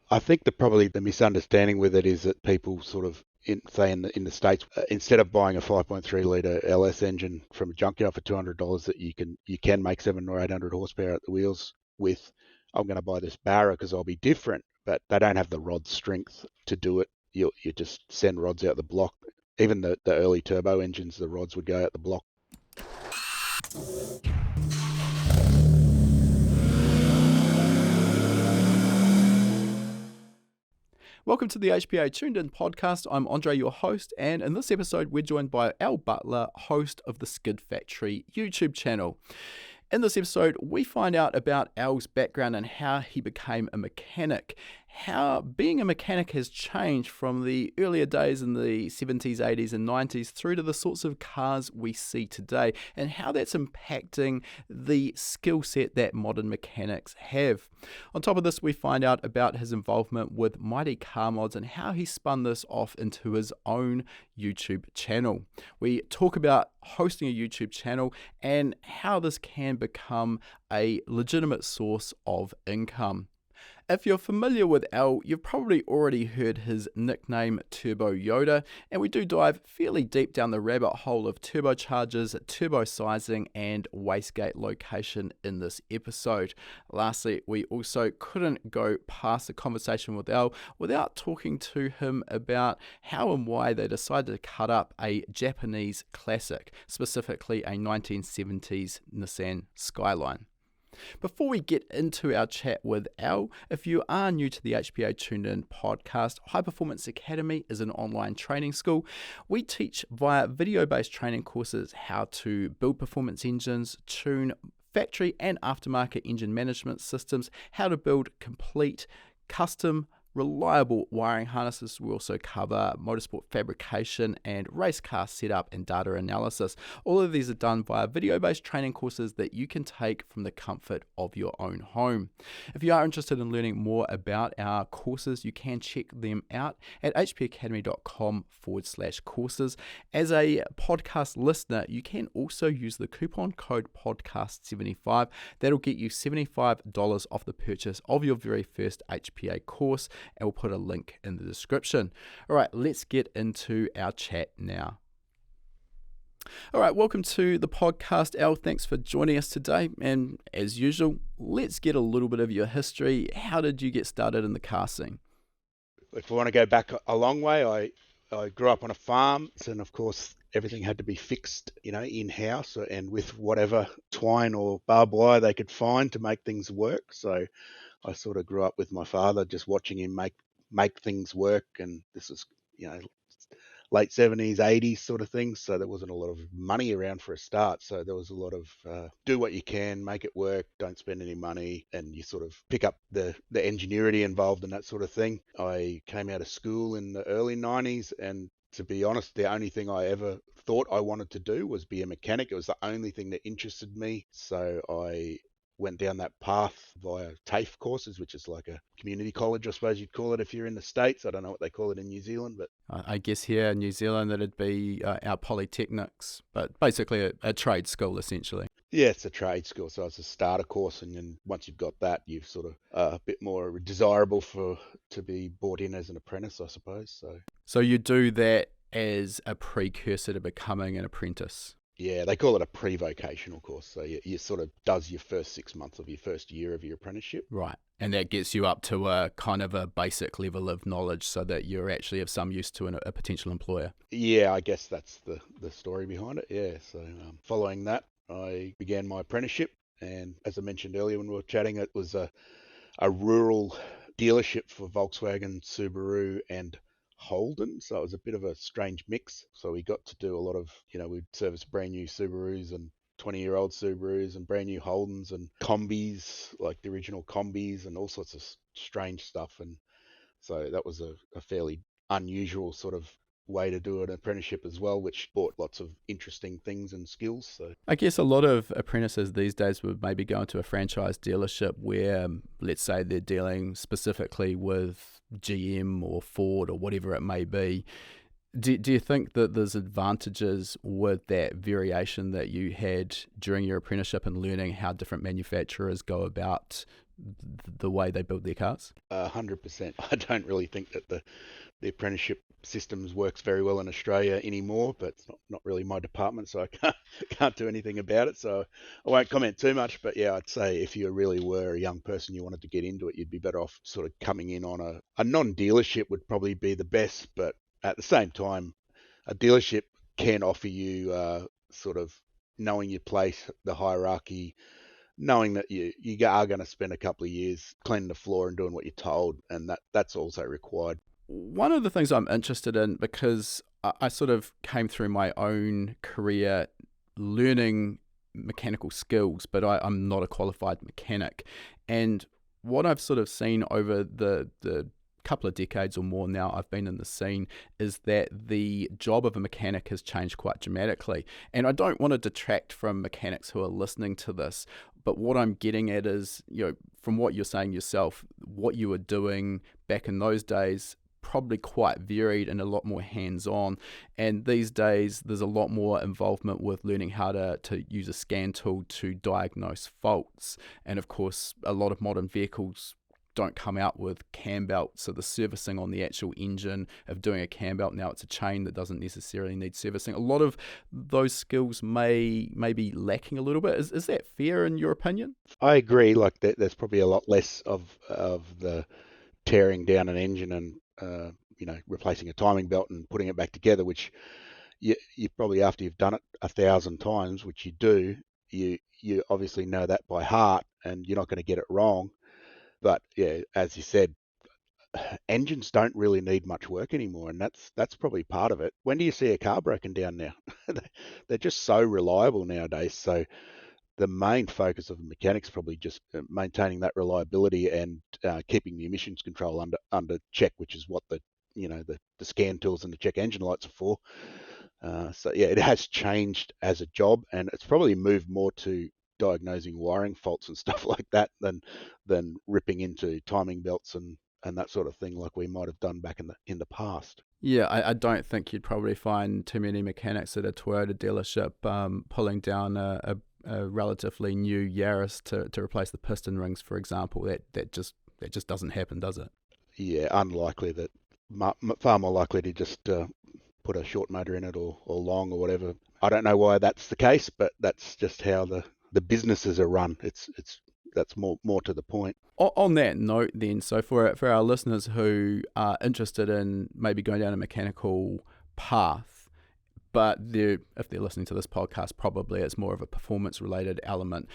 I think that probably the misunderstanding with it is that people sort of in the States, instead of buying a 5.3 litre LS engine from a junkyard for $200 that you can make 700 or 800 horsepower at the wheels with, I'm going to buy this Barra because I'll be different, but they don't have the rod strength to do it. You just send rods out the block. Even the early turbo engines, the rods would go out the block. Welcome to the HPA Tuned In podcast. I'm Andre, your host, and in this episode, we're joined by Al Butler, host of the Skid Factory YouTube channel. In this episode, we find out about Al's background and how he became a mechanic, how being a mechanic has changed from the earlier days in the 70s, 80s and 90s through to the sorts of cars we see today, and how that's impacting the skill set that modern mechanics have. On top of this, we find out about his involvement with Mighty Car Mods and how he spun this off into his own YouTube channel. We talk about hosting a YouTube channel and how this can become a legitimate source of income. If you're familiar with Al, you've probably already heard his nickname Turbo Yoda, and we do dive fairly deep down the rabbit hole of turbochargers, turbo sizing, and wastegate location in this episode. Lastly, we also couldn't go past the conversation with Al without talking to him about how and why they decided to cut up a Japanese classic, specifically a 1970s Nissan Skyline. Before we get into our chat with Al, if you are new to the HPA Tuned In podcast, High Performance Academy is an online training school. We teach via video-based training courses how to build performance engines, tune factory and aftermarket engine management systems, how to build complete, custom, reliable wiring harnesses. We also cover motorsport fabrication and race car setup and data analysis. All of these are done via video-based training courses that you can take from the comfort of your own home. If you are interested in learning more about our courses, you can check them out at hpacademy.com/courses. As a podcast listener, you can also use the coupon code podcast75. That'll get you $75 off the purchase of your very first HPA course, and we'll put a link in the description. All right, let's get into our chat now. All right, welcome to the podcast, Al. Thanks for joining us today. And as usual, let's get a little bit of your history. How did you get started in the car scene? If I want to go back a long way, I grew up on a farm, and of course everything had to be fixed, in-house and with whatever twine or barbed wire they could find to make things work. So I sort of grew up with my father, just watching him make things work, and this was, late 70s, 80s sort of thing. So there wasn't a lot of money around for a start. So there was a lot of do what you can, make it work, don't spend any money, and you sort of pick up the ingenuity involved in that sort of thing. I came out of school in the early 90s, and to be honest, the only thing I ever thought I wanted to do was be a mechanic. It was the only thing that interested me. So I went down that path via TAFE courses, which is like a community college, I suppose you'd call it if you're in the States. I don't know what they call it in New Zealand, but I guess here in New Zealand it'd be our polytechnics, but basically a trade school essentially. Yeah, it's a trade school, so it's a starter course, and then once you've got that, you've sort of a bit more desirable to be brought in as an apprentice, I suppose. So you do that as a precursor to becoming an apprentice? Yeah, they call it a pre-vocational course. So you sort of does your first 6 months of your first year of your apprenticeship. Right. And that gets you up to a kind of a basic level of knowledge so that you're actually of some use to a potential employer. Yeah, I guess that's the story behind it. Yeah. So following that, I began my apprenticeship. And as I mentioned earlier when we were chatting, it was a rural dealership for Volkswagen, Subaru, and Holden, so it was a bit of a strange mix. So we got to do a lot of, we'd service brand new Subarus and 20-year-old Subarus and brand new Holdens and combis, like the original combis, and all sorts of strange stuff. And so that was a fairly unusual sort of way to do an apprenticeship as well, which brought lots of interesting things and skills. So I guess a lot of apprentices these days would maybe go into a franchise dealership where, let's say, they're dealing specifically with GM or Ford or whatever it may be. Do you think that there's advantages with that variation that you had during your apprenticeship and learning how different manufacturers go about the way they build their cars? 100%. I don't really think that the apprenticeship systems works very well in Australia anymore, but it's not really my department, so I can't do anything about it. So I won't comment too much. But yeah, I'd say if you really were a young person, you wanted to get into it, you'd be better off sort of coming in on a non-dealership would probably be the best. But at the same time, a dealership can offer you sort of knowing your place, the hierarchy, knowing that you are going to spend a couple of years cleaning the floor and doing what you're told, and that's also required. One of the things I'm interested in, because I sort of came through my own career learning mechanical skills, but I'm not a qualified mechanic. And what I've sort of seen over the couple of decades or more now I've been in the scene is that the job of a mechanic has changed quite dramatically. And I don't want to detract from mechanics who are listening to this, but what I'm getting at is, from what you're saying yourself, what you were doing back in those days probably quite varied and a lot more hands-on, and these days there's a lot more involvement with learning how to use a scan tool to diagnose faults. And of course, a lot of modern vehicles don't come out with cam belts, so the servicing on the actual engine of doing a cam belt, now it's a chain that doesn't necessarily need servicing. A lot of those skills may be lacking a little bit. Is that fair in your opinion? I agree. Like there's probably a lot less of the tearing down an engine and replacing a timing belt and putting it back together, which you probably, after you've done it 1,000 times, which you do, you obviously know that by heart and you're not going to get it wrong. But yeah, as you said, engines don't really need much work anymore, and that's probably part of it. When do you see a car broken down now? They're just so reliable nowadays. So the main focus of the mechanics probably just maintaining that reliability and keeping the emissions control under check, which is what the scan tools and the check engine lights are for. So yeah, it has changed as a job, and it's probably moved more to diagnosing wiring faults and stuff like that than ripping into timing belts and that sort of thing like we might have done back in the past. Yeah, I don't think you'd probably find too many mechanics at a Toyota dealership pulling down a relatively new Yaris to replace the piston rings, for example. That just doesn't happen, does it? Yeah, unlikely. That far more likely to just put a short motor in it or long or whatever. I don't know why that's the case, but that's just how the businesses are run. That's more to the point. On that note then, so for our listeners who are interested in maybe going down a mechanical path, but if they're listening to this podcast, probably it's more of a performance-related element.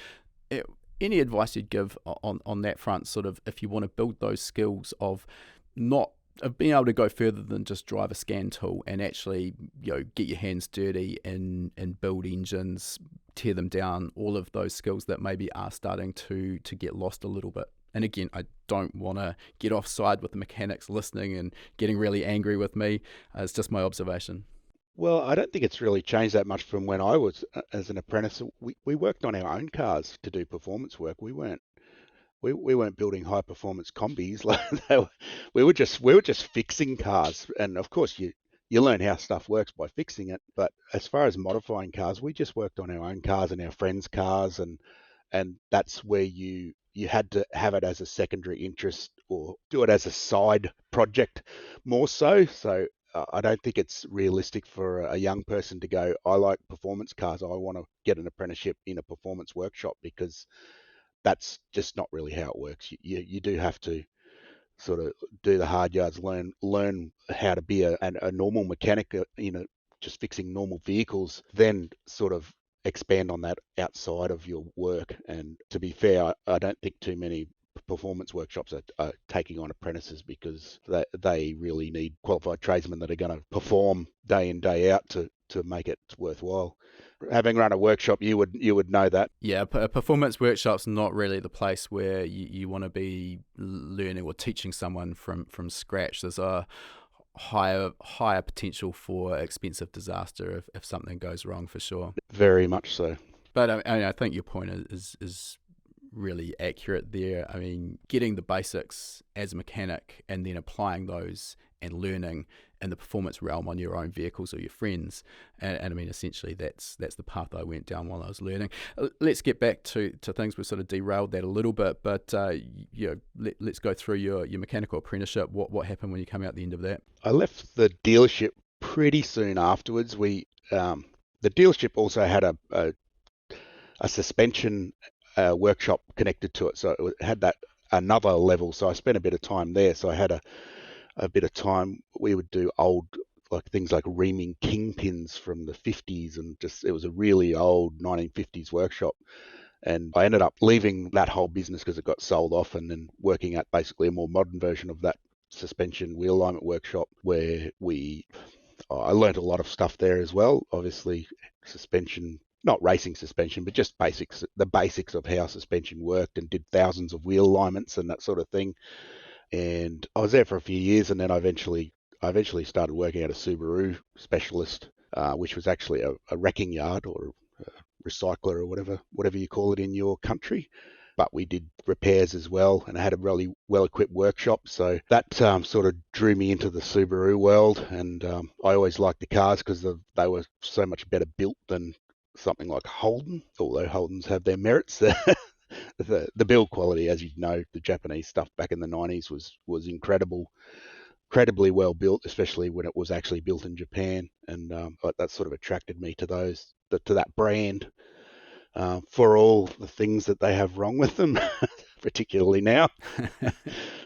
Any advice you'd give on that front, sort of if you want to build those skills of being able to go further than just drive a scan tool and actually get your hands dirty and build engines, tear them down, all of those skills that maybe are starting to get lost a little bit. And again, I don't want to get offside with the mechanics listening and getting really angry with me. It's just my observation. Well, I don't think it's really changed that much from when I was as an apprentice. We worked on our own cars to do performance work. We weren't building high performance combis. We were just fixing cars, and of course you learn how stuff works by fixing it. But as far as modifying cars, we just worked on our own cars and our friends' cars, and that's where you had to have it as a secondary interest or do it as a side project more so. So I don't think it's realistic for a young person to go, I like performance cars, I want to get an apprenticeship in a performance workshop, because that's just not really how it works. You do have to sort of do the hard yards, learn how to be a normal mechanic, just fixing normal vehicles, then sort of expand on that outside of your work. And to be fair, I don't think too many performance workshops are taking on apprentices, because they really need qualified tradesmen that are going to perform day in, day out to make it worthwhile. Having run a workshop, you would know that. Yeah, a performance workshop's not really the place where you want to be learning or teaching someone from scratch. There's a higher potential for expensive disaster if something goes wrong, for sure. Very much so. But I think your point is really accurate there. I mean, getting the basics as a mechanic and then applying those and learning in the performance realm on your own vehicles or your friends. And I mean, essentially, that's the path I went down while I was learning. Let's get back to things. We've sort of derailed that a little bit, but let's go through your mechanical apprenticeship. What happened when you come out the end of that? I left the dealership pretty soon afterwards. The dealership also had a suspension workshop connected to it, so it had that another level. So I spent a bit of time there. So I had a bit of time. We would do old things like reaming kingpins from the 50s, and it was a really old 1950s workshop. And I ended up leaving that whole business because it got sold off, and then working at basically a more modern version of that suspension wheel alignment workshop, where I learned a lot of stuff there as well. Obviously, suspension, not racing suspension, but just the basics of how suspension worked, and did thousands of wheel alignments and that sort of thing. And I was there for a few years, and then I eventually started working at a Subaru specialist, which was actually a wrecking yard or a recycler or whatever you call it in your country. But we did repairs as well, and I had a really well-equipped workshop. So that sort of drew me into the Subaru world, and I always liked the cars because they were so much better built than something like Holden, although Holdens have their merits. The build quality, as you know, the Japanese stuff back in the 90s was incredibly well built, especially when it was actually built in Japan, and that sort of attracted me to that brand. For all the things that they have wrong with them, particularly now.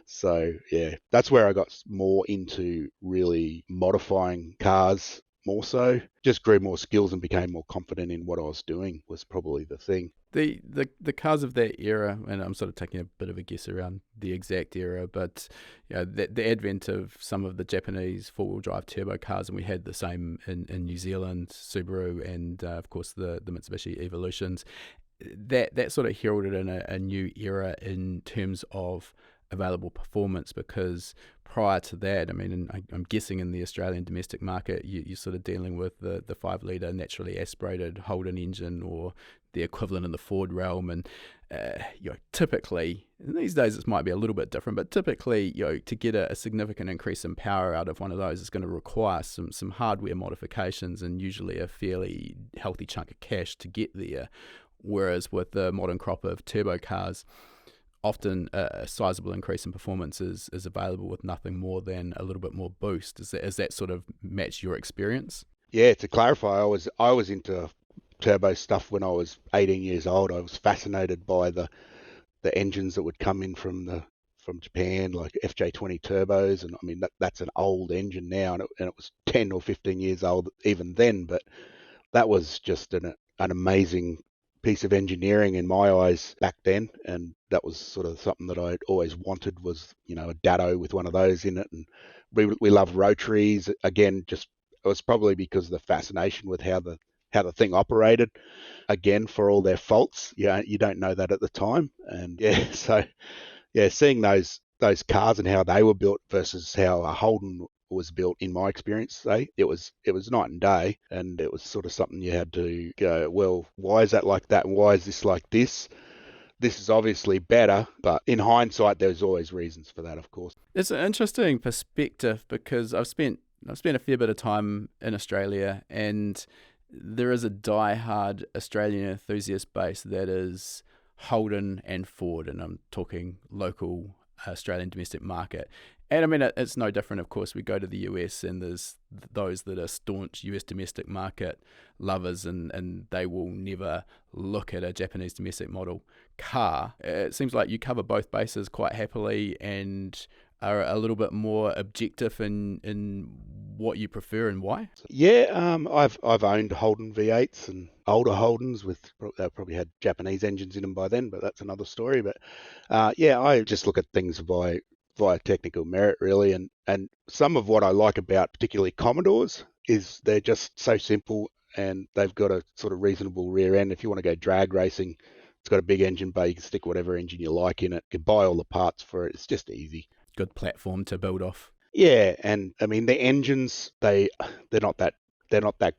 So, yeah, that's where I got more into really modifying cars more so. Just grew more skills and became more confident in what I was doing was probably the thing. The cars of that era, and I'm sort of taking a bit of a guess around the exact era, but the advent of some of the Japanese four-wheel drive turbo cars, and we had the same in New Zealand, Subaru, and of course the Mitsubishi Evolutions, that sort of heralded in a new era in terms of available performance, because prior to that, I mean, I'm guessing in the Australian domestic market, you're sort of dealing with the 5-litre naturally aspirated Holden engine or the equivalent in the Ford realm, and typically, and these days it might be a little bit different, but typically, to get a significant increase in power out of one of those is going to require some hardware modifications and usually a fairly healthy chunk of cash to get there. Whereas with the modern crop of turbo cars, often a sizable increase in performance is available with nothing more than a little bit more boost. Is that sort of match your experience? Yeah, to clarify, I was into turbo stuff when I was 18 years old. I was fascinated by the engines that would come in from Japan, like FJ20 turbos, and I mean that's an old engine now, and it was 10 or 15 years old even then. But that was just an amazing piece of engineering in my eyes back then, and that was sort of something that I'd always wanted, was a Datto with one of those in it. And we love rotaries again. Just it was probably because of the fascination with how the thing operated, again, for all their faults. You don't know that at the time. And seeing those cars and how they were built versus how a Holden was built, in my experience, it was night and day. And it was sort of something you had to go, well, why is that like that, and why is this like this? This is obviously better, but in hindsight, there's always reasons for that, of course. It's an interesting perspective, because I've spent a fair bit of time in Australia, and there is a die-hard Australian enthusiast base that is Holden and Ford, and I'm talking local Australian domestic market. And I mean, it's no different, of course. We go to the US, and there's those that are staunch US domestic market lovers, and they will never look at a Japanese domestic model car. It seems like you cover both bases quite happily and are a little bit more objective in what you prefer and why. Yeah, I've owned Holden V8s and older Holdens they probably had Japanese engines in them by then, but that's another story. But I just look at things via technical merit, really, and some of what I like about particularly Commodores is they're just so simple, and they've got a sort of reasonable rear end. If you want to go drag racing, it's got a big engine bay. You can stick whatever engine you like in it. You can buy all the parts for it. It's just easy. Good platform to build off. Yeah, and I mean the engines, they're not that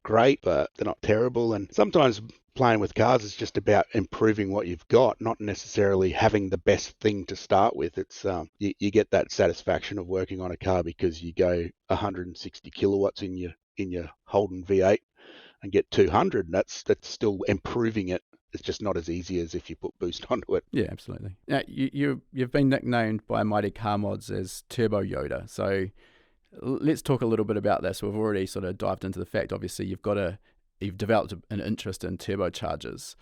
great, but they're not terrible. And sometimes playing with cars is just about improving what you've got, not necessarily having the best thing to start with. It's you get that satisfaction of working on a car because you go 160 kilowatts in your Holden V8 and get 200. That's still improving it. It's just not as easy as if you put boost onto it. Yeah, absolutely. Now, you've been nicknamed by Mighty Car Mods as Turbo Yoda. So let's talk a little bit about this. We've already sort of dived into the fact, obviously, you've developed an interest in turbochargers.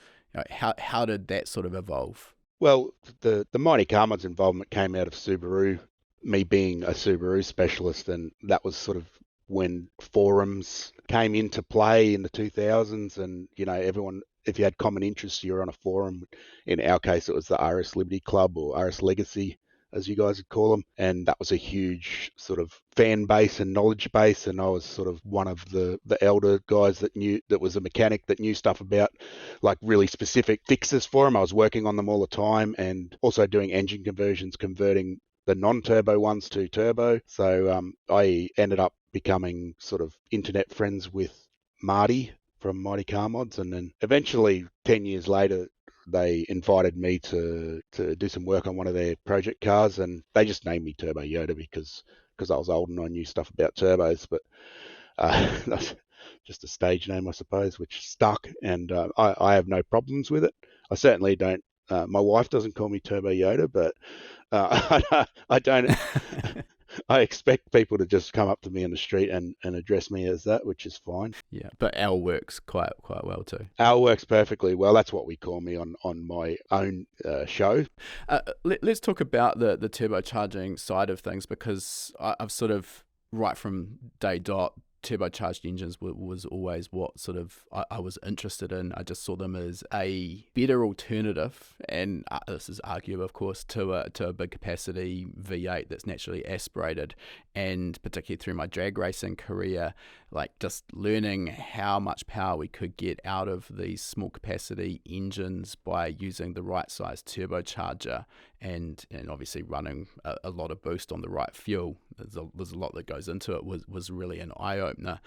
How did that sort of evolve? Well, the Mighty Car Mods involvement came out of Subaru, me being a Subaru specialist, and that was sort of when forums came into play in the 2000s, and everyone, if you had common interests, you were on a forum. In our case, it was the RS Liberty Club, or RS Legacy, as you guys would call them, and that was a huge sort of fan base and knowledge base, and I was sort of one of the elder guys that was a mechanic that knew stuff about like really specific fixes for them. I was working on them all the time, and also doing engine conversions, converting the non-turbo ones to turbo. So I ended up becoming sort of internet friends with Marty from Mighty Car Mods, and then eventually 10 years later they invited me to do some work on one of their project cars, and they just named me Turbo Yoda because I was old and I knew stuff about turbos. But that's just a stage name, I suppose, which stuck, and I have no problems with it. I certainly don't. My wife doesn't call me Turbo Yoda, but I don't. I expect people to just come up to me in the street and address me as that, which is fine. Yeah, but Al works quite well too. Al works perfectly well. That's what we call me on my own show. Let's talk about the turbocharging side of things, because I've sort of, right from day dot, turbocharged engines was always what sort of I was interested in. I just saw them as a better alternative, and this is arguable, of course, to a big capacity V8 that's naturally aspirated. And particularly through my drag racing career, like just learning how much power we could get out of these small capacity engines by using the right size turbocharger, and obviously running a lot of boost on the right fuel. There's a lot that goes into it. Was really an eye opener.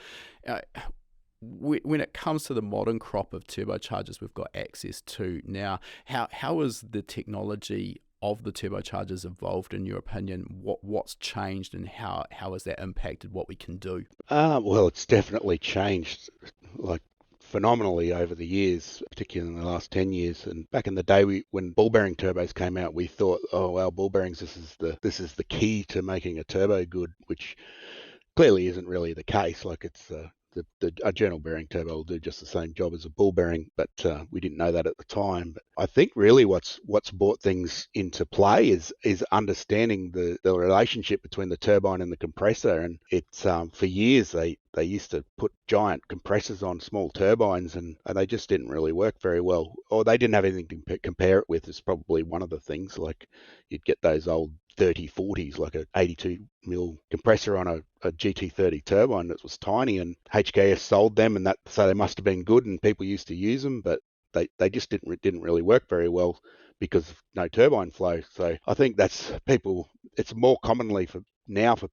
When it comes to the modern crop of turbochargers we've got access to now, how has the technology of the turbochargers evolved, in your opinion? What's changed, and how has that impacted what we can do? Well, it's definitely changed, like phenomenally over the years, particularly in the last 10 years. And back in the day, when ball bearing turbos came out, we thought, oh well, ball bearings, this is the key to making a turbo good, which clearly isn't really the case. Like it's a journal bearing turbo will do just the same job as a ball bearing, but we didn't know that at the time. But I think really what's brought things into play is understanding the relationship between the turbine and the compressor. And it's for years they used to put giant compressors on small turbines, and they just didn't really work very well, or they didn't have anything to compare it with. Is probably one of the things. Like you'd get those old 3040s, like a 82 mil compressor on a GT30 turbine that was tiny, and HKS sold them, and that, so they must have been good and people used to use them, but they just didn't really work very well because of no turbine flow. So I think it's more commonly for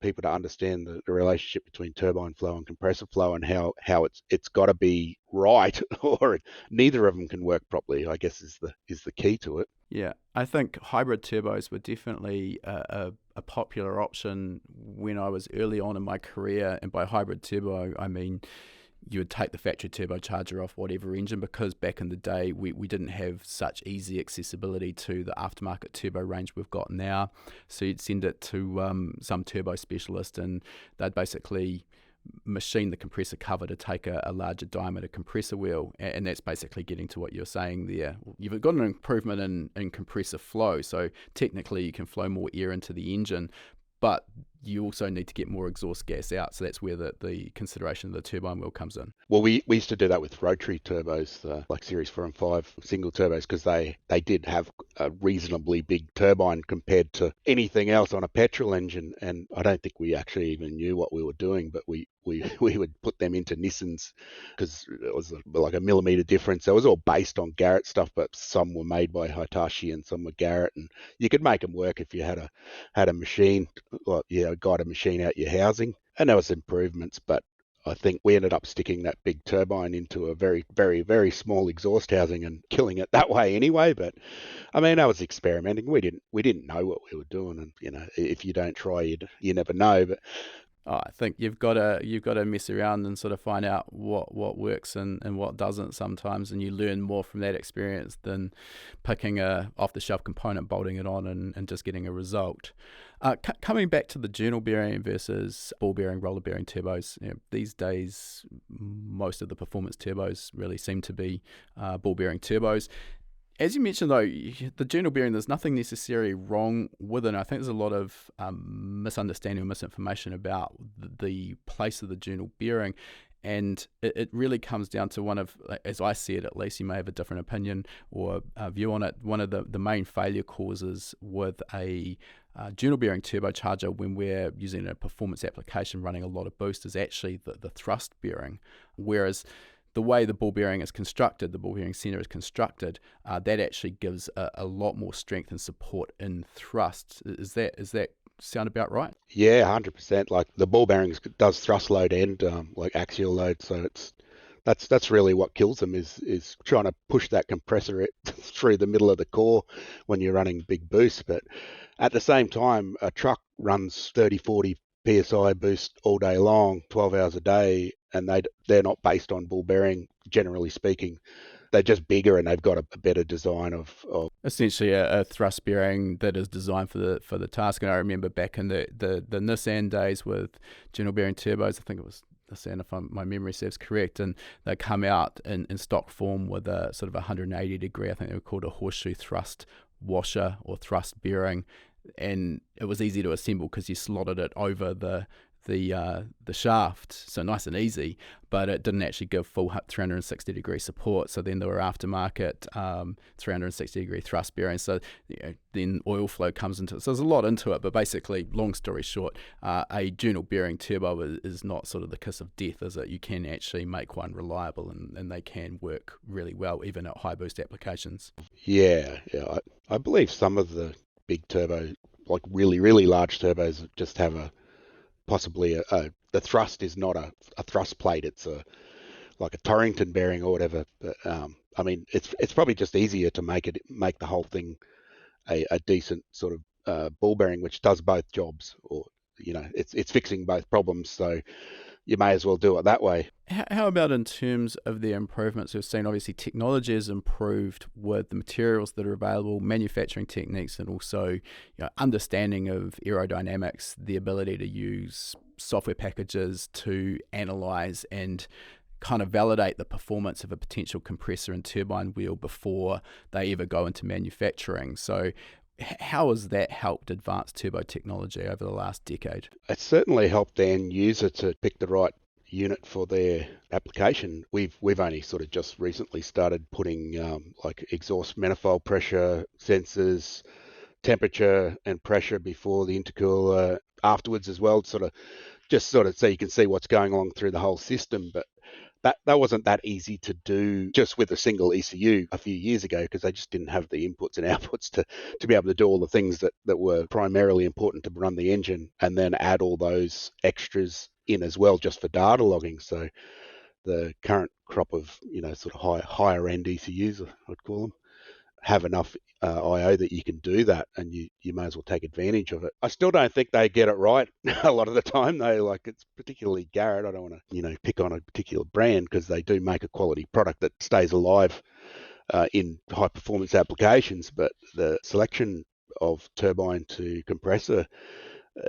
people to understand the relationship between turbine flow and compressor flow, and how it's got to be right, or neither of them can work properly, I guess is the key to it. Yeah, I think hybrid turbos were definitely a popular option when I was early on in my career. And by hybrid turbo, I mean you would take the factory turbocharger off whatever engine, because back in the day we didn't have such easy accessibility to the aftermarket turbo range we've got now. So you'd send it to some turbo specialist, and they'd basically machine the compressor cover to take a larger diameter compressor wheel, and that's basically getting to what you're saying there. You've got an improvement in compressor flow, so technically you can flow more air into the engine, but you also need to get more exhaust gas out. So that's where the consideration of the turbine wheel comes in. Well, we used to do that with rotary turbos, like Series 4 and 5 single turbos, because they did have a reasonably big turbine compared to anything else on a petrol engine. And I don't think we actually even knew what we were doing, but we would put them into Nissans because it was like a millimeter difference. It was all based on Garrett stuff, but some were made by Hitachi and some were Garrett, and you could make them work if you had a machine, like, a guy to machine out your housing. And there was improvements, but I think we ended up sticking that big turbine into a very, very, very small exhaust housing and killing it that way anyway. But I mean, I was experimenting. We didn't know what we were doing, and if you don't try, you never know. But I think you've got to mess around and sort of find out what works and what doesn't sometimes, and you learn more from that experience than picking a off-the-shelf component, bolting it on, and just getting a result. Coming back to the journal bearing versus ball bearing, roller bearing turbos, these days most of the performance turbos really seem to be ball bearing turbos. As you mentioned, though, the journal bearing, there's nothing necessarily wrong with it. I think there's a lot of misunderstanding or misinformation about the place of the journal bearing. And it really comes down to one of, as I see it at least, you may have a different opinion or view on it, one of the main failure causes with a journal bearing turbocharger when we're using a performance application running a lot of boost is actually the thrust bearing. Whereas the way the ball bearing is constructed, the ball bearing center is constructed, that actually gives a lot more strength and support in thrust. Is that sound about right? yeah, 100%. Like the ball bearings does thrust load and like axial load, so that's really what kills them is trying to push that compressor through the middle of the core when you're running big boosts. But at the same time, a truck runs 30, 40 PSI boost all day long, 12 hours a day, and they're not based on ball bearing, generally speaking. They're just bigger and they've got a better design of essentially a thrust bearing that is designed for the task. And I remember back in the Nissan days with journal bearing turbos, I think it was Nissan if my memory serves correct, and they come out in stock form with a sort of 180 degree, I think they were called a horseshoe thrust washer or thrust bearing, and it was easy to assemble because you slotted it over the shaft, so nice and easy, but it didn't actually give full 360 degree support. So then there were aftermarket 360 degree thrust bearings. So then oil flow comes into it. So there's a lot into it, but basically, long story short, a journal bearing turbo is not sort of the kiss of death, is it? You can actually make one reliable, and they can work really well even at high boost applications. Yeah. I believe some of the big turbo, like really, really large turbos, just have possibly the thrust is not a thrust plate. It's like a Torrington bearing or whatever. But I mean, it's probably just easier to make the whole thing a decent sort of ball bearing, which does both jobs, or it's fixing both problems. So you may as well do it that way. How about in terms of the improvements we've seen? Obviously, technology has improved with the materials that are available, manufacturing techniques, and also understanding of aerodynamics, the ability to use software packages to analyze and kind of validate the performance of a potential compressor and turbine wheel before they ever go into manufacturing. So how has that helped advance turbo technology over the last decade? It's certainly helped the end user to pick the right unit for their application. We've only sort of just recently started putting like exhaust manifold pressure sensors, temperature and pressure before the intercooler, afterwards as well, sort of so you can see what's going on through the whole system. But that wasn't that easy to do just with a single ECU a few years ago, because they just didn't have the inputs and outputs to be able to do all the things that were primarily important to run the engine, and then add all those extras in as well just for data logging. So the current crop of sort of higher end ECUs, I'd call them, have enough I/O that you can do that, and you may as well take advantage of it. I still don't think they get it right a lot of the time. It's particularly Garrett. I don't want to pick on a particular brand, because they do make a quality product that stays alive in high performance applications, but the selection of turbine to compressor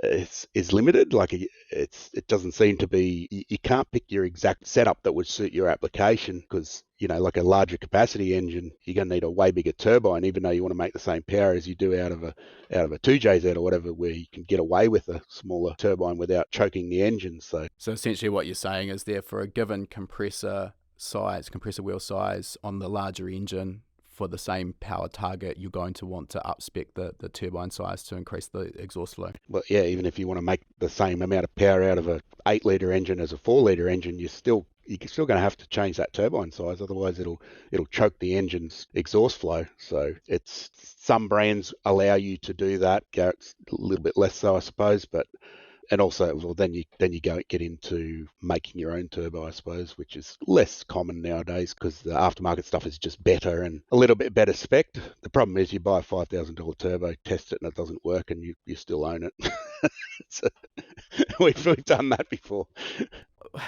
is limited. Like it doesn't seem to be. You can't pick your exact setup that would suit your application, because like a larger capacity engine, you're going to need a way bigger turbine, even though you want to make the same power as you do out of a 2JZ or whatever, where you can get away with a smaller turbine without choking the engine. So essentially, what you're saying is, there for a given compressor wheel size on the larger engine, for the same power target, you're going to want to up-spec the turbine size to increase the exhaust flow. Well, yeah, even if you want to make the same amount of power out of a 8-litre engine as a 4-litre engine, you're still going to have to change that turbine size. Otherwise, it'll choke the engine's exhaust flow. So some brands allow you to do that. Garrett's a little bit less so, I suppose, but And also, well, then you get into making your own turbo, I suppose, which is less common nowadays because the aftermarket stuff is just better and a little bit better spec. The problem is you buy a $5,000 turbo, test it, and it doesn't work, and you still own it. So we've done that before.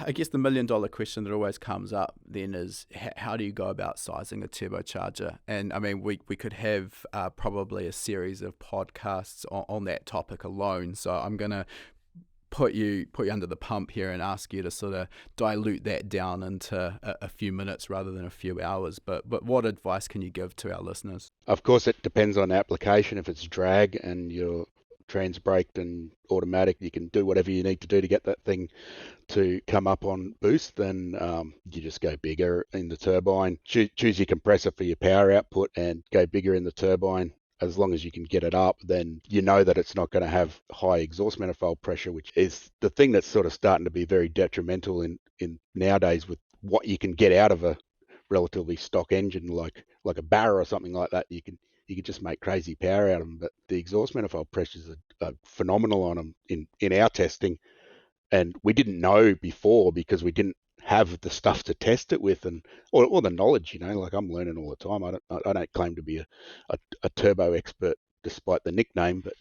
I guess the $1 million question that always comes up then is how do you go about sizing a turbocharger? And I mean, we could have probably a series of podcasts on that topic alone. So I'm going to put you under the pump here and ask you to sort of dilute that down into a few minutes rather than a few hours. But what advice can you give to our listeners? Of course, it depends on the application. If it's drag and you're trans braked and automatic, you can do whatever you need to do to get that thing to come up on boost, then you just go bigger in the turbine. Choose your compressor for your power output and go bigger in the turbine. As long as you can get it up, then you know that it's not going to have high exhaust manifold pressure, which is the thing that's sort of starting to be very detrimental in nowadays with what you can get out of a relatively stock engine like a Barra or something like that. You can just make crazy power out of them, but the exhaust manifold pressures are phenomenal on them in our testing. And we didn't know before because we didn't have the stuff to test it with, and or the knowledge, like I'm learning all the time. I don't claim to be a turbo expert despite the nickname, but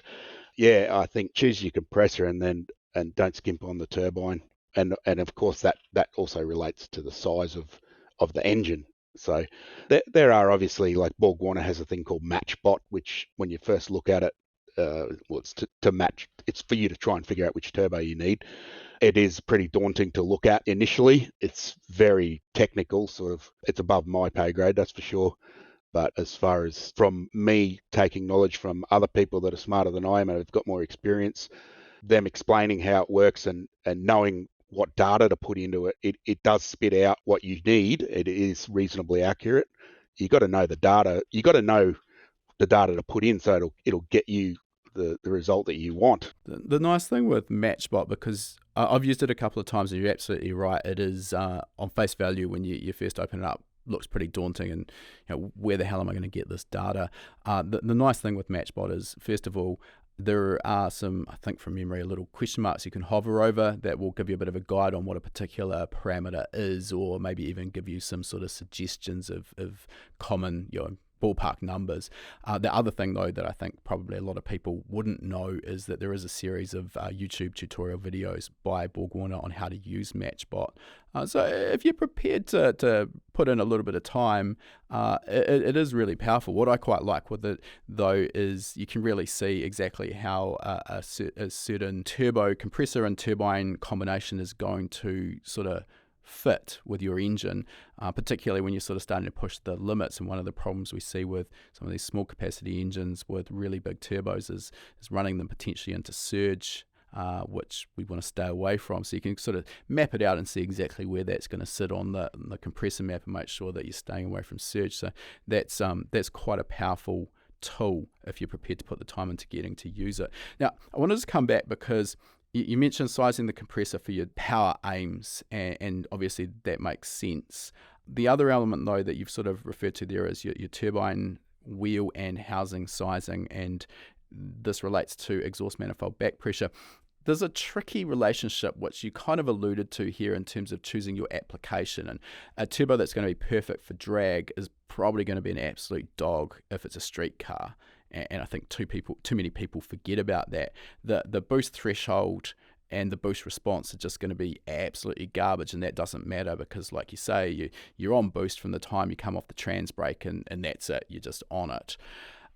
yeah, I think choose your compressor and don't skimp on the turbine. And of course that also relates to the size of the engine. So there are obviously, like Borg Warner has a thing called MatchBot, which when you first look at it, it's to match. It's for you to try and figure out which turbo you need. It is pretty daunting to look at initially. It's very technical, sort of. It's above my pay grade, that's for sure. But as far as from me taking knowledge from other people that are smarter than I am and have got more experience, them explaining how it works and knowing what data to put into it, it does spit out what you need. It is reasonably accurate. You got to know the data. You got to know the data to put in, so it'll get you the result that you want. The nice thing with MatchBot, because I've used it a couple of times, and you're absolutely right, it is on face value when you first open it up, looks pretty daunting, and where the hell am I going to get this data? The nice thing with MatchBot is, first of all, there are some, I think from memory, little question marks you can hover over that will give you a bit of a guide on what a particular parameter is, or maybe even give you some sort of suggestions of common, ballpark numbers. The other thing, though, that I think probably a lot of people wouldn't know is that there is a series of YouTube tutorial videos by Borg Warner on how to use MatchBot. So if you're prepared to put in a little bit of time, it is really powerful. What I quite like with it, though, is you can really see exactly how a certain turbo compressor and turbine combination is going to sort of fit with your engine, particularly when you're sort of starting to push the limits. And one of the problems we see with some of these small capacity engines with really big turbos is running them potentially into surge, which we want to stay away from. So you can sort of map it out and see exactly where that's going to sit on the compressor map and make sure that you're staying away from surge. So that's quite a powerful tool if you're prepared to put the time into getting to use it. Now, I want to just come back because you mentioned sizing the compressor for your power aims, and obviously that makes sense. The other element, though, that you've sort of referred to there is your turbine wheel and housing sizing, and this relates to exhaust manifold back pressure. There's a tricky relationship which you kind of alluded to here in terms of choosing your application, and a turbo that's going to be perfect for drag is probably going to be an absolute dog if it's a street car. And I think too many people forget about that. The boost threshold and the boost response are just going to be absolutely garbage, and that doesn't matter because, like you say, you're on boost from the time you come off the trans brake, and that's it. You're just on it.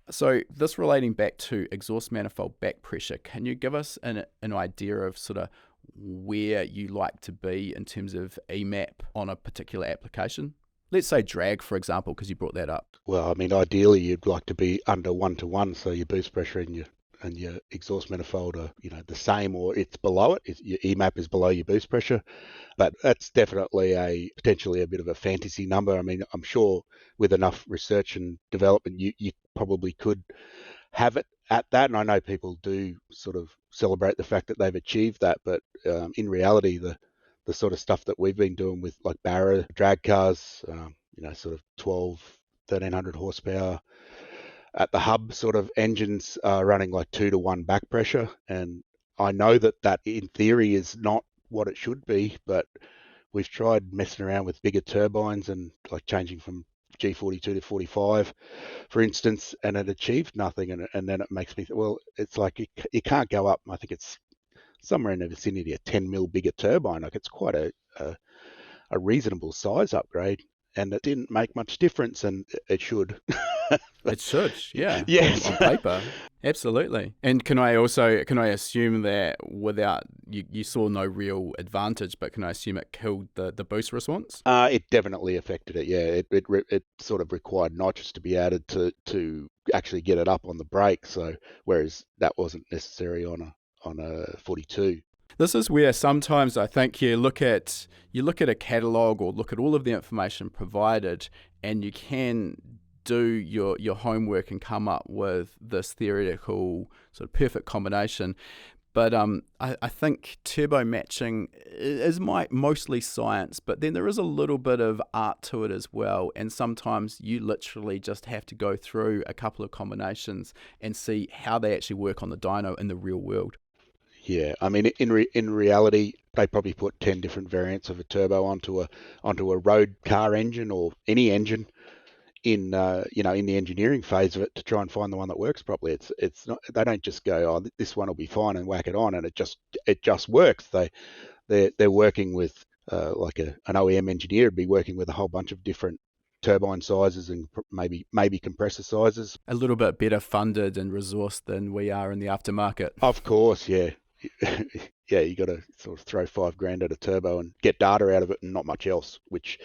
So this relating back to exhaust manifold back pressure, can you give us an idea of sort of where you like to be in terms of EMAP on a particular application? Let's say drag, for example, because you brought that up. Well, I mean, ideally you'd like to be under 1-to-1, so your boost pressure and your exhaust manifold are the same, or it's below it. Your EMAP is below your boost pressure, but that's definitely potentially a bit of a fantasy number. I mean, I'm sure with enough research and development, you probably could have it at that, and I know people do sort of celebrate the fact that they've achieved that, but in reality, the sort of stuff that we've been doing with like Barra drag cars, sort of 1,300 horsepower at the hub sort of engines, running like 2-to-1 back pressure. And I know that in theory is not what it should be, but we've tried messing around with bigger turbines and like changing from G42 to 45, for instance, and it achieved nothing. And then it makes me, well, it's like you can't go up. I think it's somewhere in the vicinity of 10 mil bigger turbine. Like it's quite a reasonable size upgrade. And it didn't make much difference, and it should. It should, yeah. Yes. On paper, absolutely. And can I assume that without you saw no real advantage, but can I assume it killed the boost response? It definitely affected it. Yeah, it sort of required nitrous to be added to actually get it up on the brake. So whereas that wasn't necessary on a 42. This is where sometimes I think you look at a catalogue or look at all of the information provided, and you can do your homework and come up with this theoretical sort of perfect combination. But I think turbo matching is mostly science, but then there is a little bit of art to it as well. And sometimes you literally just have to go through a couple of combinations and see how they actually work on the dyno in the real world. Yeah, I mean, in reality, they probably put 10 different variants of a turbo onto a road car engine or any engine in in the engineering phase of it to try and find the one that works properly. It's not, they don't just go, oh, this one will be fine and whack it on and it just works. They're working with like an OEM engineer would be working with a whole bunch of different turbine sizes and maybe compressor sizes. A little bit better funded and resourced than we are in the aftermarket. Of course, yeah. Yeah, you got to sort of throw $5,000 at a turbo and get data out of it and not much else, which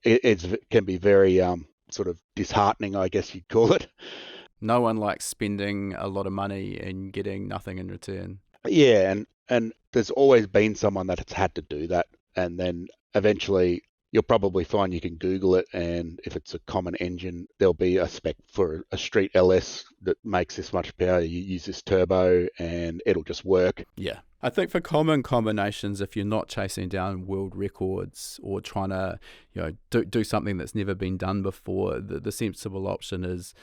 can be very sort of disheartening, I guess you'd call it. No one likes spending a lot of money and getting nothing in return. Yeah, and there's always been someone that has had to do that, and then eventually you'll probably find you can Google it, and if it's a common engine, there'll be a spec for a street LS that makes this much power. You use this turbo, and it'll just work. Yeah. I think for common combinations, if you're not chasing down world records or trying to, do something that's never been done before, the sensible option is,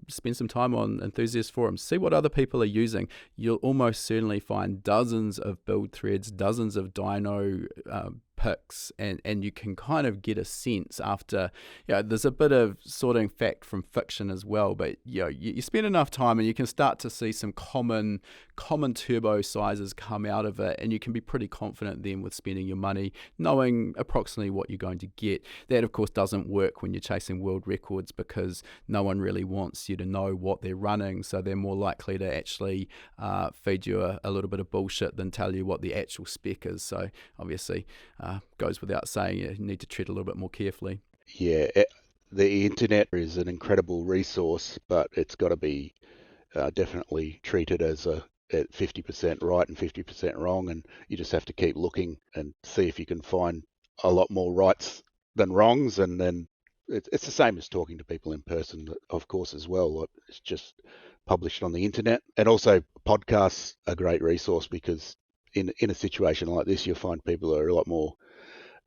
spend some time on enthusiast forums, see what other people are using. You'll almost certainly find dozens of build threads, dozens of dyno picks, and you can kind of get a sense after, there's a bit of sorting fact from fiction as well, but you spend enough time and you can start to see some common turbo sizes come out of it, and you can be pretty confident then with spending your money, knowing approximately what you're going to get. That of course doesn't work when you're chasing world records, because no one really wants you to know what they're running, so they're more likely to actually feed you a little bit of bullshit than tell you what the actual spec is. So obviously goes without saying, you need to tread a little bit more carefully. Yeah, the internet is an incredible resource, but it's got to be definitely treated as at 50% right and 50% wrong, and you just have to keep looking and see if you can find a lot more rights than wrongs, and then it's the same as talking to people in person, of course, as well. It's just published on the internet, and also podcasts are a great resource, because in a situation like this, you'll find people are a lot more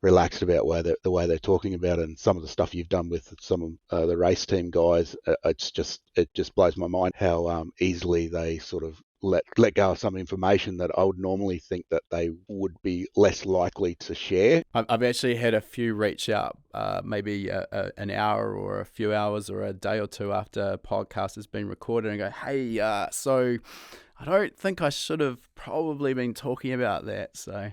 relaxed about the way they're talking about it. And some of the stuff you've done with some of the race team guys, it just blows my mind how easily they sort of let go of some information that I would normally think that they would be less likely to share. I've actually had a few reach out, maybe an hour or a few hours or a day or two after a podcast has been recorded, and go, hey, so I don't think I should have probably been talking about that. So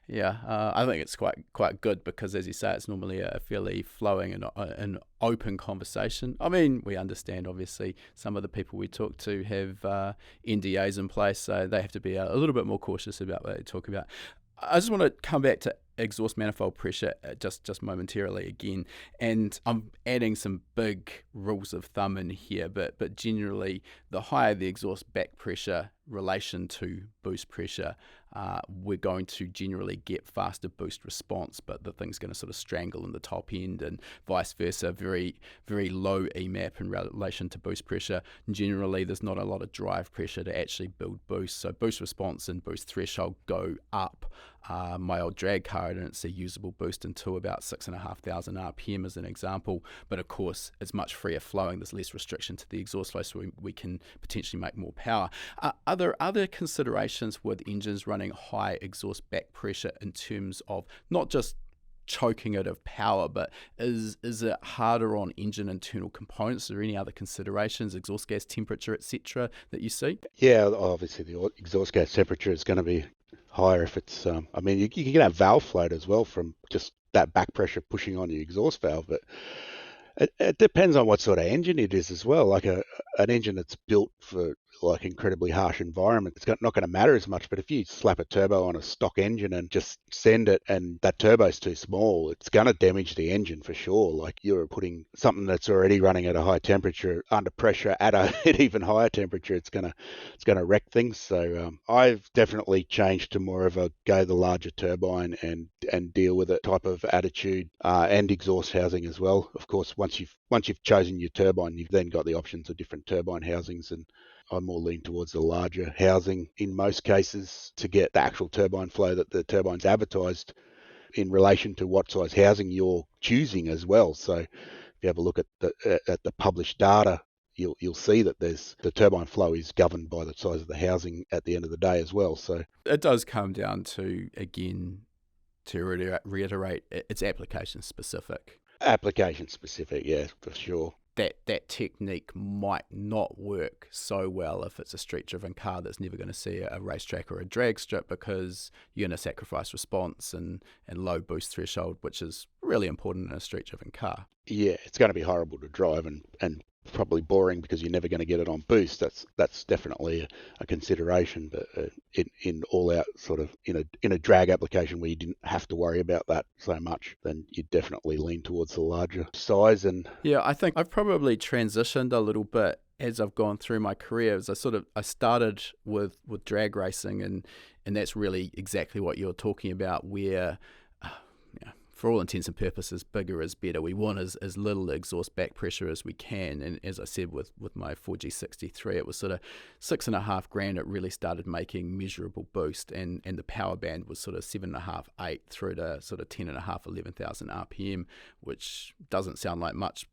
yeah, I think it's quite good, because as you say, it's normally a fairly flowing and an open conversation. I mean, we understand obviously some of the people we talk to have NDAs in place, so they have to be a little bit more cautious about what they talk about. I just want to come back to exhaust manifold pressure just momentarily again, and I'm adding some big rules of thumb in here, but generally the higher the exhaust back pressure relation to boost pressure, we're going to generally get faster boost response, but the thing's going to sort of strangle in the top end, and vice versa. Very, very low EMAP in relation to boost pressure. Generally, there's not a lot of drive pressure to actually build boost, so boost response and boost threshold go up My old drag car, I didn't see usable boost until about 6,500 RPM as an example. But of course, it's much freer flowing. There's less restriction to the exhaust flow, so we can potentially make more power. Are there other considerations with engines running high exhaust back pressure in terms of not just choking it of power, but is it harder on engine internal components? Are there any other considerations, exhaust gas temperature, etc., that you see? Yeah, obviously the exhaust gas temperature is going to be higher if it's, I mean, you can have valve float as well from just that back pressure pushing on the exhaust valve, but it depends on what sort of engine it is as well. Like an engine that's built for like incredibly harsh environment, it's not going to matter as much. But if you slap a turbo on a stock engine and just send it, and that turbo's too small, it's going to damage the engine for sure. Like you're putting something that's already running at a high temperature under pressure at an even higher temperature, it's going to wreck things. So I've definitely changed to more of a go the larger turbine and deal with it type of attitude, and exhaust housing as well. Of course, once you've chosen your turbine, you've then got the options of different turbine housings, and I more lean towards the larger housing in most cases to get the actual turbine flow that the turbine's advertised in relation to what size housing you're choosing as well. So if you have a look at the published data, you'll see that the turbine flow is governed by the size of the housing at the end of the day as well. So it does come down to, again, to reiterate, it's application specific. Application specific, yeah, for sure. That technique might not work so well if it's a street-driven car that's never going to see a racetrack or a drag strip, because you're going to sacrifice response and low boost threshold, which is really important in a street-driven car. Yeah, it's going to be horrible to drive and probably boring because you're never going to get it on boost. That's definitely a consideration. But in all out sort of in a drag application where you didn't have to worry about that so much, then you definitely lean towards the larger size. And yeah, I think I've probably transitioned a little bit as I've gone through my career. As I started with drag racing, and that's really exactly what you're talking about, where for all intents and purposes, bigger is better. We want as little exhaust back pressure as we can. And as I said, with my 4G63, it was sort of $6,500. It really started making measurable boost, and the power band was sort of 7.5, 8 through to sort of 10.5, 11,000 RPM, which doesn't sound like much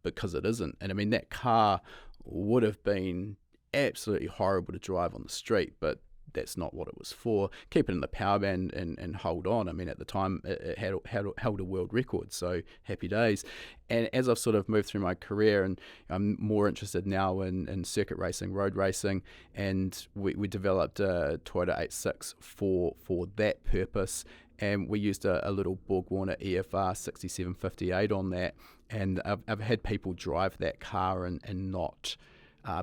because it isn't. And I mean, that car would have been absolutely horrible to drive on the street, but that's not what it was for. Keep it in the power band and hold on. I mean, at the time, it held a world record, so happy days. And as I've sort of moved through my career, and I'm more interested now in circuit racing, road racing, and we developed a Toyota 86 for that purpose, and we used a little Borg-Warner EFR 6758 on that, and I've had people drive that car and not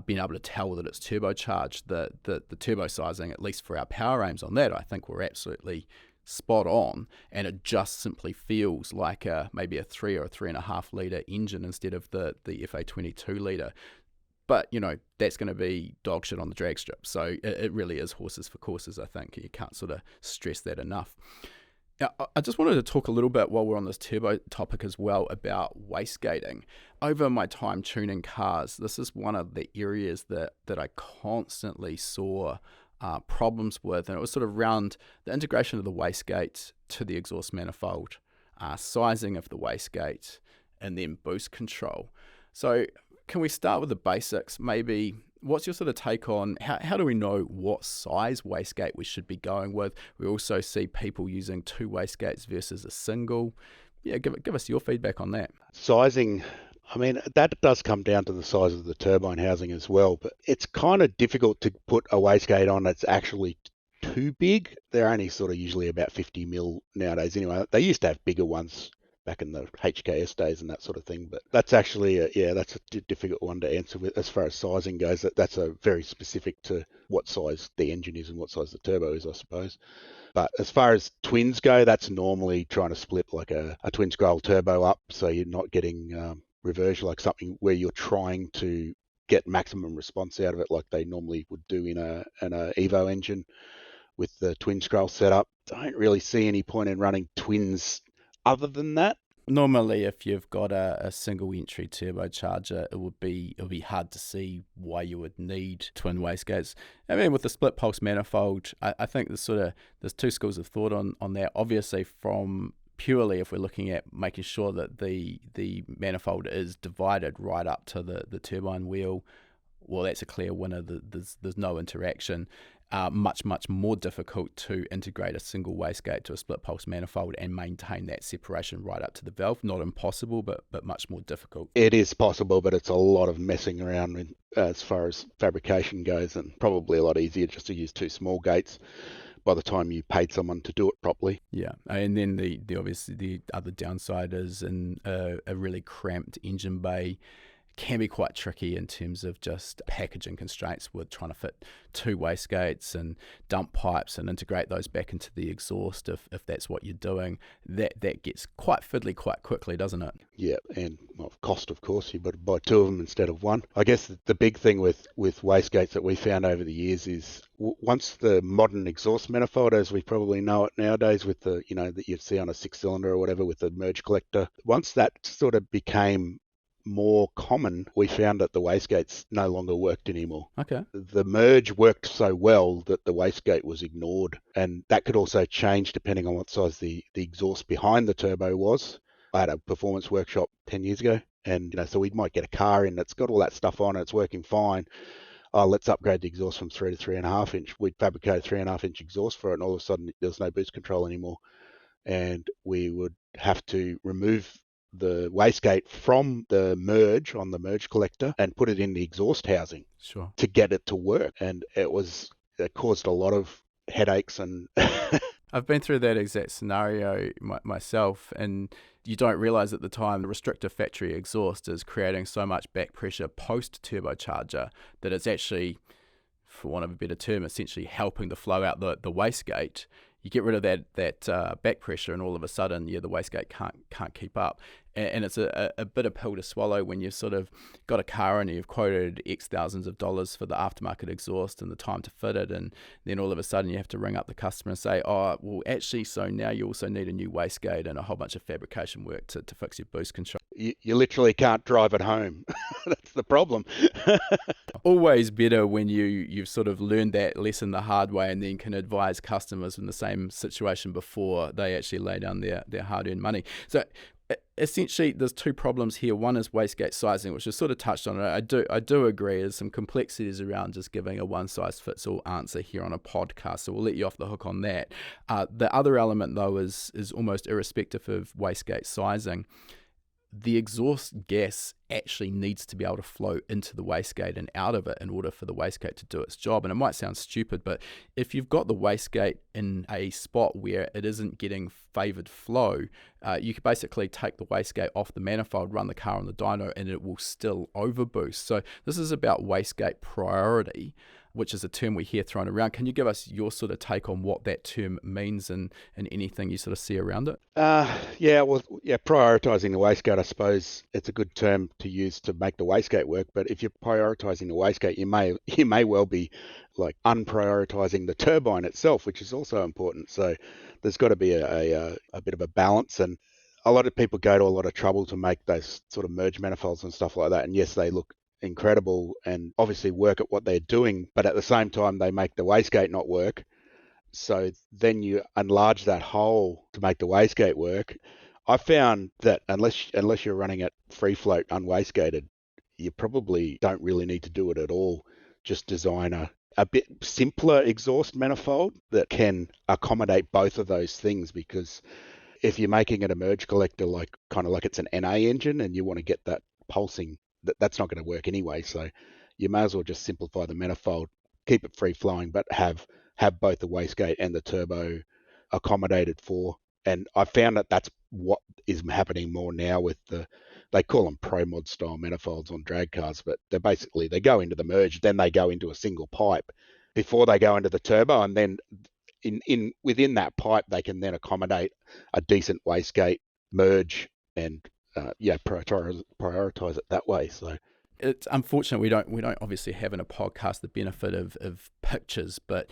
being able to tell that it's turbocharged. The turbo sizing, at least for our power aims on that, I think we're absolutely spot on, and it just simply feels like maybe a 3 or a 3.5 litre engine instead of the FA20 2 litre. But, that's going to be dog shit on the drag strip. So it really is horses for courses, I think. You can't sort of stress that enough. Now, I just wanted to talk a little bit while we're on this turbo topic as well about wastegating. Over my time tuning cars, this is one of the areas that I constantly saw problems with, and it was sort of around the integration of the wastegate to the exhaust manifold, sizing of the wastegate, and then boost control. So can we start with the basics? Maybe what's your sort of take on how do we know what size wastegate we should be going with? We also see people using 2 wastegates versus a single. Yeah, give us your feedback on that. Sizing, I mean, that does come down to the size of the turbine housing as well, but it's kind of difficult to put a wastegate on that's actually too big. They're only sort of usually about 50 mil nowadays anyway. They used to have bigger ones back in the HKS days and that sort of thing, but that's actually that's a difficult one to answer with as far as sizing goes. That's a very specific to what size the engine is and what size the turbo is, I suppose. But as far as twins go, that's normally trying to split like a twin scroll turbo up, so you're not getting reversion, like something where you're trying to get maximum response out of it, like they normally would do in a Evo engine with the twin scroll setup. Don't really see any point in running twins other than that. Normally, if you've got a single entry turbocharger, it would be hard to see why you would need twin wastegates. I mean, with the split pulse manifold, I think there's two schools of thought on that. Obviously, from purely if we're looking at making sure that the manifold is divided right up to the turbine wheel, well, that's a clear winner. There's no interaction. Much more difficult to integrate a single wastegate to a split pulse manifold and maintain that separation right up to the valve. Not impossible, but much more difficult. It is possible, but it's a lot of messing around with, as far as fabrication goes, and probably a lot easier just to use two small gates by the time you paid someone to do it properly. Yeah, and then the obviously the other downside is in a really cramped engine bay can be quite tricky in terms of just packaging constraints with trying to fit two wastegates and dump pipes and integrate those back into the exhaust if that's what you're doing. That gets quite fiddly quite quickly, doesn't it? Yeah, and cost, of course. You've got to buy two of them instead of one. I guess the big thing with wastegates that we found over the years is once the modern exhaust manifold, as we probably know it nowadays, with the, that you'd see on a 6-cylinder or whatever with the merge collector, once that sort of became more common, we found that the wastegates no longer worked anymore. Okay. The merge worked so well that the wastegate was ignored, and that could also change depending on what size the exhaust behind the turbo was. I had a performance workshop 10 years ago, and so we might get a car in that's got all that stuff on, it's working fine. Oh, let's upgrade the exhaust from 3 to 3.5 inch. We'd fabricate a 3.5 inch exhaust for it, and all of a sudden there was no boost control anymore, and we would have to remove the wastegate from the merge on the merge collector and put it in the exhaust housing. Sure. To get it to work, and it caused a lot of headaches. And I've been through that exact scenario myself, and you don't realize at the time the restrictive factory exhaust is creating so much back pressure post turbocharger that it's actually, for want of a better term, essentially helping to flow out the wastegate. You get rid of that back pressure, and all of a sudden, the wastegate can't keep up. And it's a bitter pill to swallow when you've sort of got a car and you've quoted X thousands of dollars for the aftermarket exhaust and the time to fit it, and then all of a sudden you have to ring up the customer and say, oh, well, actually, so now you also need a new wastegate and a whole bunch of fabrication work to fix your boost control. You literally can't drive it home. That's the problem. Always better when you've sort of learned that lesson the hard way and then can advise customers in the same situation before they actually lay down their hard-earned money. So essentially, there's two problems here. One is wastegate sizing, which is sort of touched on it. I do agree. There's some complexities around just giving a one-size-fits-all answer here on a podcast, so we'll let you off the hook on that. The other element, though, is almost irrespective of wastegate sizing. The exhaust gas actually needs to be able to flow into the wastegate and out of it in order for the wastegate to do its job. And it might sound stupid, but if you've got the wastegate in a spot where it isn't getting favored flow, you could basically take the wastegate off the manifold, run the car on the dyno, and it will still overboost. So this is about wastegate priority, which is a term we hear thrown around. Can you give us your sort of take on what that term means and anything you sort of see around it? Prioritising the wastegate, I suppose it's a good term to use to make the wastegate work. But if you're prioritising the wastegate, you may well be like unprioritising the turbine itself, which is also important. So there's got to be a bit of a balance, and a lot of people go to a lot of trouble to make those sort of merge manifolds and stuff like that. And yes, they look incredible and obviously work at what they're doing, but at the same time they make the wastegate not work. So then you enlarge that hole to make the wastegate work. I found that unless you're running it free float unwastegated, you probably don't really need to do it at all. Just design a bit simpler exhaust manifold that can accommodate both of those things, because if you're making it a merge collector kind of like it's an NA engine and you want to get that pulsing, that's not going to work anyway. So you may as well just simplify the manifold, keep it free flowing, but have both the wastegate and the turbo accommodated for. And I found that that's what is happening more now with they call them pro mod style manifolds on drag cars, but they go into the merge, then they go into a single pipe before they go into the turbo, and then within that pipe they can then accommodate a decent wastegate merge and prioritize it that way. So It's unfortunate we don't obviously have in a podcast the benefit of pictures, but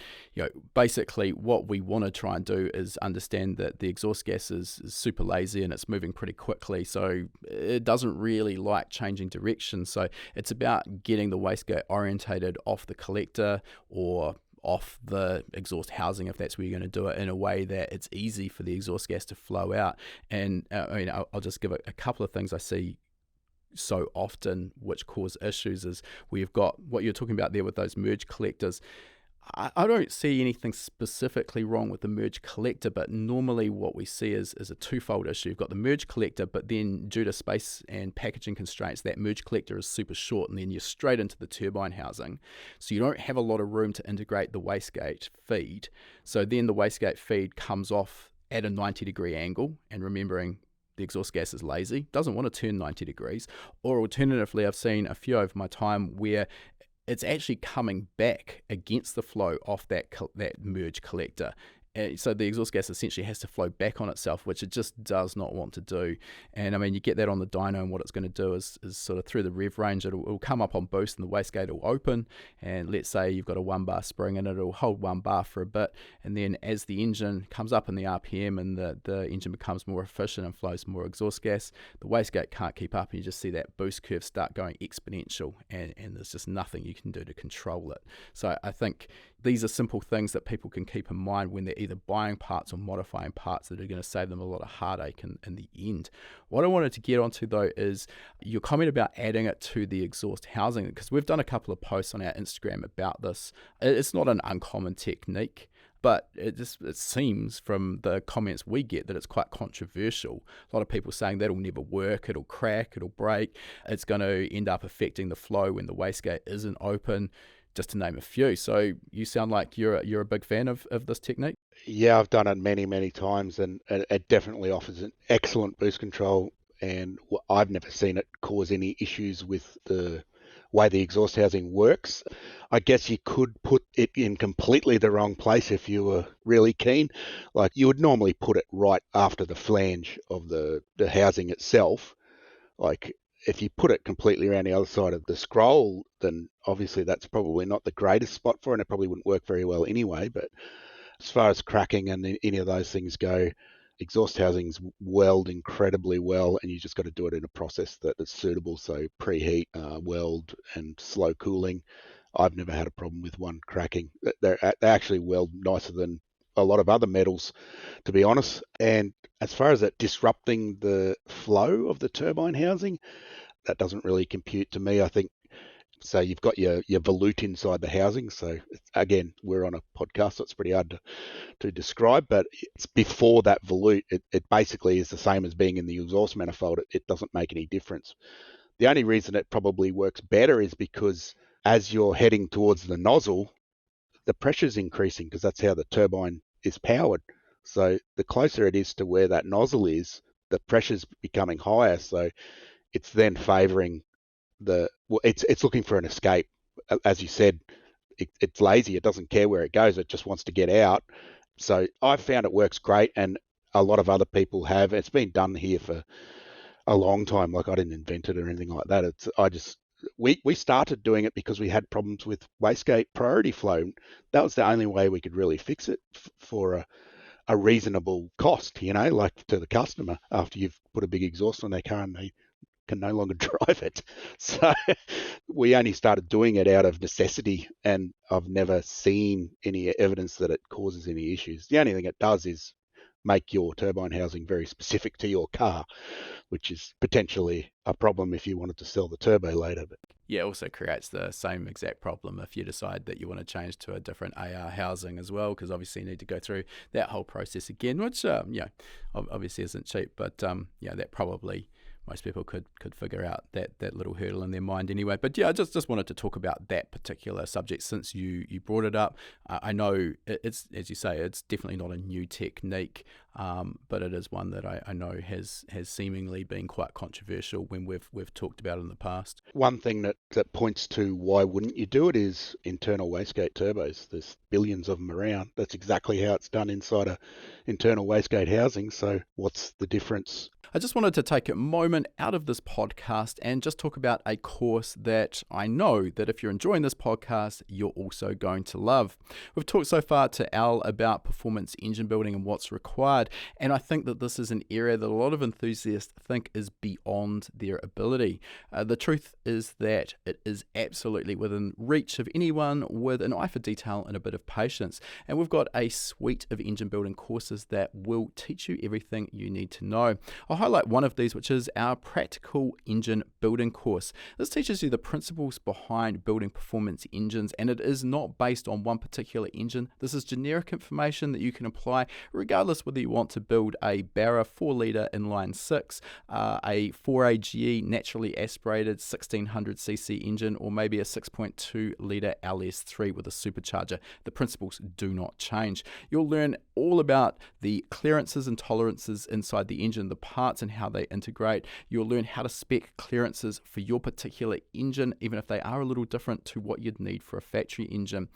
basically what we want to try and do is understand that the exhaust gas is super lazy and it's moving pretty quickly, so it doesn't really like changing direction. So it's about getting the wastegate orientated off the collector or off the exhaust housing, if that's where you're going to do it, in a way that it's easy for the exhaust gas to flow out. And I'll just give a couple of things I see so often which cause issues is we've got what you're talking about there with those merge collectors. I don't see anything specifically wrong with the merge collector, but normally what we see is a twofold issue. You've got the merge collector, but then due to space and packaging constraints, that merge collector is super short, and then you're straight into the turbine housing. So you don't have a lot of room to integrate the wastegate feed. So then the wastegate feed comes off at a 90-degree angle, and remembering the exhaust gas is lazy, doesn't want to turn 90 degrees. Or alternatively, I've seen a few over my time where it's actually coming back against the flow off that merge collector. So the exhaust gas essentially has to flow back on itself, which it just does not want to do. And I mean, you get that on the dyno, and what it's going to do is sort of through the rev range, it'll come up on boost and the wastegate will open. And let's say you've got a 1 bar spring and it'll hold 1 bar for a bit. And then as the engine comes up in the RPM and the engine becomes more efficient and flows more exhaust gas, the wastegate can't keep up, and you just see that boost curve start going exponential, and there's just nothing you can do to control it. So I think these are simple things that people can keep in mind when they're either buying parts or modifying parts that are going to save them a lot of heartache in the end. What I wanted to get onto though is your comment about adding it to the exhaust housing, because we've done a couple of posts on our Instagram about this. It's not an uncommon technique, but it seems from the comments we get that it's quite controversial. A lot of people saying that'll never work, it'll crack, it'll break, it's going to end up affecting the flow when the wastegate isn't open, just to name a few. So you sound like you're a big fan of this technique. Yeah, I've done it many times, and it definitely offers an excellent boost control, and I've never seen it cause any issues with the way the exhaust housing works. I guess you could put it in completely the wrong place if you were really keen. Like, you would normally put it right after the flange of the housing itself. Like, if you put it completely around the other side of the scroll, then obviously that's probably not the greatest spot for it, and it probably wouldn't work very well anyway. But as far as cracking and any of those things go, exhaust housings weld incredibly well, and you just got to do it in a process that is suitable. So preheat, weld, and slow cooling. I've never had a problem with one cracking. They actually weld nicer than a lot of other metals, to be honest. And as far as it disrupting the flow of the turbine housing, that doesn't really compute to me. I think, so you've got your volute inside the housing. So again, we're on a podcast, so it's pretty hard to describe, but it's before that volute. It basically is the same as being in the exhaust manifold. It doesn't make any difference. The only reason it probably works better is because as you're heading towards the nozzle, the pressure's increasing, because that's how the turbine is powered. So the closer it is to where that nozzle is, the pressure's becoming higher. So it's then favouring it's looking for an escape. As you said, it's lazy. It doesn't care where it goes. It just wants to get out. So I've found it works great, and a lot of other people have. It's been done here for a long time. Like, I didn't invent it or anything like that. We started doing it because we had problems with wastegate priority flow. That was the only way we could really fix it for a reasonable cost, like to the customer, after you've put a big exhaust on their car and they can no longer drive it. So we only started doing it out of necessity, and I've never seen any evidence that it causes any issues. The only thing it does is make your turbine housing very specific to your car, which is potentially a problem if you wanted to sell the turbo later. But yeah, it also creates the same exact problem if you decide that you want to change to a different AR housing as well, because obviously you need to go through that whole process again, which obviously isn't cheap, but that probably most people could figure out that little hurdle in their mind anyway. But yeah, I just wanted to talk about that particular subject since you brought it up. I know it's, as you say, it's definitely not a new technique. but it is one that I know has seemingly been quite controversial when we've talked about it in the past. One thing that points to why wouldn't you do it is internal wastegate turbos. There's billions of them around. That's exactly how it's done inside a internal wastegate housing. So what's the difference? I just wanted to take a moment out of this podcast and just talk about a course that I know that if you're enjoying this podcast, you're also going to love. We've talked so far to Al about performance engine building and what's required, and I think that this is an area that a lot of enthusiasts think is beyond their ability. The truth is that it is absolutely within reach of anyone with an eye for detail and a bit of patience, and we've got a suite of engine building courses that will teach you everything you need to know. I'll highlight one of these, which is our practical engine building course. This teaches you the principles behind building performance engines, and it is not based on one particular engine. This is generic information that you can apply regardless whether you want to build a Barra 4-litre inline 6, a 4AGE naturally aspirated 1600cc engine, or maybe a 6.2-litre LS3 with a supercharger. The principles do not change. You'll learn all about the clearances and tolerances inside the engine, the parts and how they integrate. You'll learn how to spec clearances for your particular engine, even if they are a little different to what you'd need for a factory engine.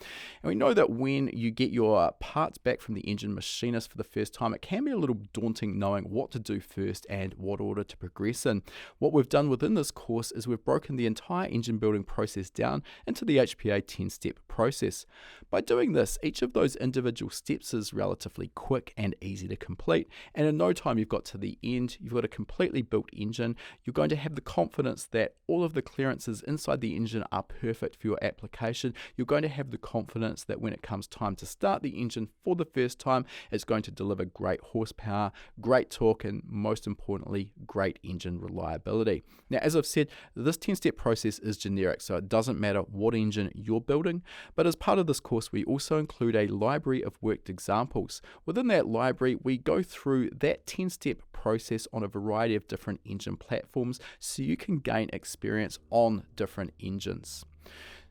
And we know that when you get your parts back from the engine machinist for the first time, it can be a little daunting knowing what to do first and what order to progress in. What we've done within this course is we've broken the entire engine building process down into the HPA 10-step process. By doing this, each of those individual steps is relatively quick and easy to complete, and in no time you've got to the end, you've got a completely built engine. You're going to have the confidence that all of the clearances inside the engine are perfect for your application. You're going to have the confidence that when it comes time to start the engine for the first time, it's going to deliver great horsepower, great torque, and most importantly, great engine reliability. Now, as I've said, this 10-step process is generic, so it doesn't matter what engine you're building, but as part of this course, we also include a library of worked examples. Within that library, we go through that 10-step process on a variety of different engine platforms so you can gain experience on different engines.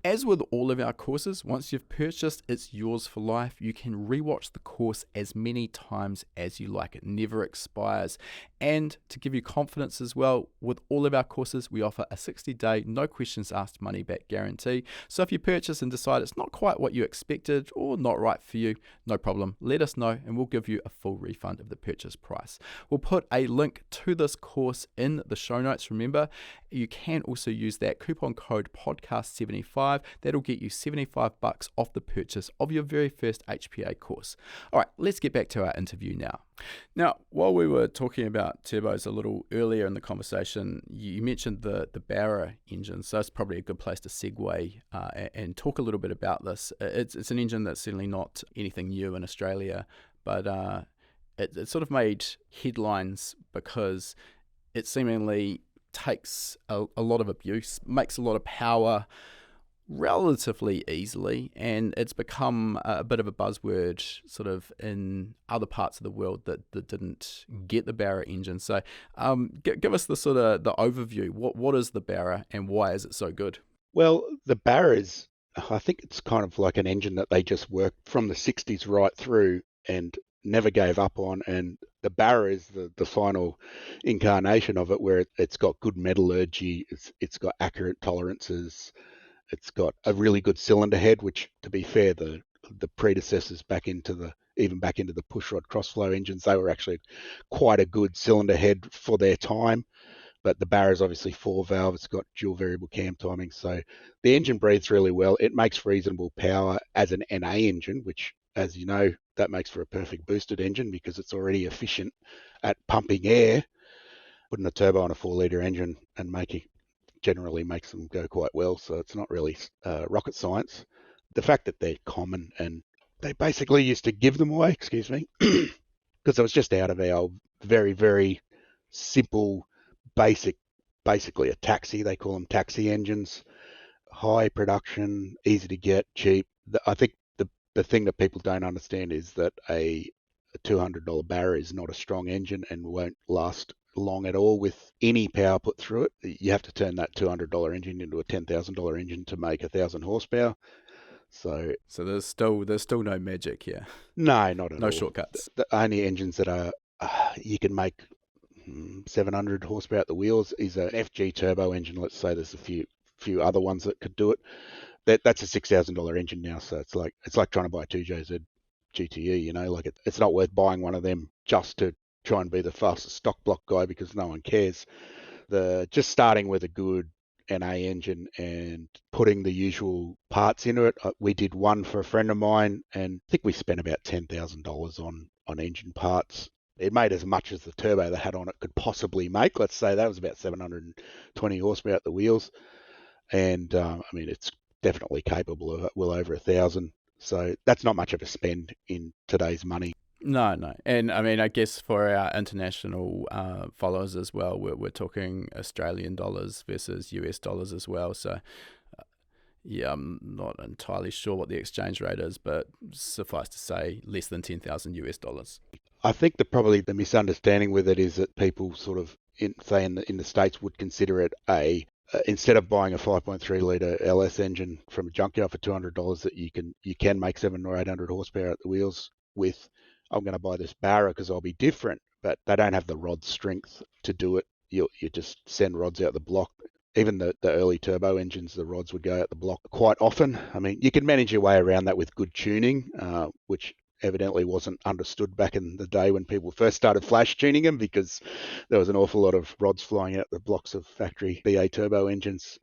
As with all of our courses, once you've purchased, it's yours for life. You can rewatch the course as many times as you like. It never expires. And to give you confidence as well, with all of our courses, we offer a 60-day, no questions asked money back guarantee. So if you purchase and decide it's not quite what you expected or not right for you, no problem. Let us know and we'll give you a full refund of the purchase price. We'll put a link to this course in the show notes. Remember, you can also use that coupon code podcast75. That'll get you $75 off the purchase of your very first HPA course. All right, let's get back to our interview now. Now, while we were talking about turbos a little earlier in the conversation, you mentioned the Barra engine, so it's probably a good place to segue and talk a little bit about this. It's an engine that's certainly not anything new in Australia, but it sort of made headlines because it seemingly takes a lot of abuse, makes a lot of power relatively easily, and it's become a bit of a buzzword sort of in other parts of the world that didn't get the Barra engine. So give us the sort of the overview. What is the Barra and why is it so good? Well, the Barra is, I think it's kind of like an engine that they just worked from the 60s right through and never gave up on, and the Barra is the final incarnation of it, where it's got good metallurgy, it's got accurate tolerances, it's got a really good cylinder head, which, to be fair, the predecessors back into the pushrod crossflow engines, they were actually quite a good cylinder head for their time. But the Barra is obviously 4-valve. It's got dual variable cam timing, so the engine breathes really well. It makes reasonable power as an NA engine, which, as you know, that makes for a perfect boosted engine because it's already efficient at pumping air. Putting a turbo on a 4-litre engine and generally makes them go quite well, so it's not really rocket science. The fact that they're common and they basically used to give them away, because it was just out of our very, very simple, basically a taxi. They call them taxi engines. High production, easy to get, cheap. I think the thing that people don't understand is that a $200 Barra is not a strong engine and won't last long at all with any power put through it. You have to turn that $200 engine into a $10,000 engine to make 1,000 horsepower. So there's still no magic here. no, not at No all. shortcuts. The only engines that are you can make 700 horsepower at the wheels is an FG turbo engine. Let's say there's a few other ones that could do it. That's a $6,000 engine now, so it's like trying to buy a 2JZ GTE. You know, like it's not worth buying one of them just to try and be the fastest stock block guy because no one cares. Just starting with a good NA engine and putting the usual parts into it. We did one for a friend of mine, and I think we spent about $10,000 on engine parts. It made as much as the turbo they had on it could possibly make. Let's say that was about 720 horsepower at the wheels, and I mean it's definitely capable of well over 1,000. So that's not much of a spend in today's money. No. And I mean, I guess for our international followers as well, we're talking Australian dollars versus US dollars as well. So, yeah, I'm not entirely sure what the exchange rate is, but suffice to say, less than 10,000 US dollars. I think probably the misunderstanding with it is that people sort of, in the States, would consider it instead of buying a 5.3 litre LS engine from a junkyard for $200 that you can make 700 or 800 horsepower at the wheels with. I'm going to buy this Barra because I'll be different, but they don't have the rod strength to do it. You just send rods out the block. Even the early turbo engines, the rods would go out the block quite often. I mean, you can manage your way around that with good tuning, which evidently wasn't understood back in the day when people first started flash tuning them because there was an awful lot of rods flying out the blocks of factory BA turbo engines.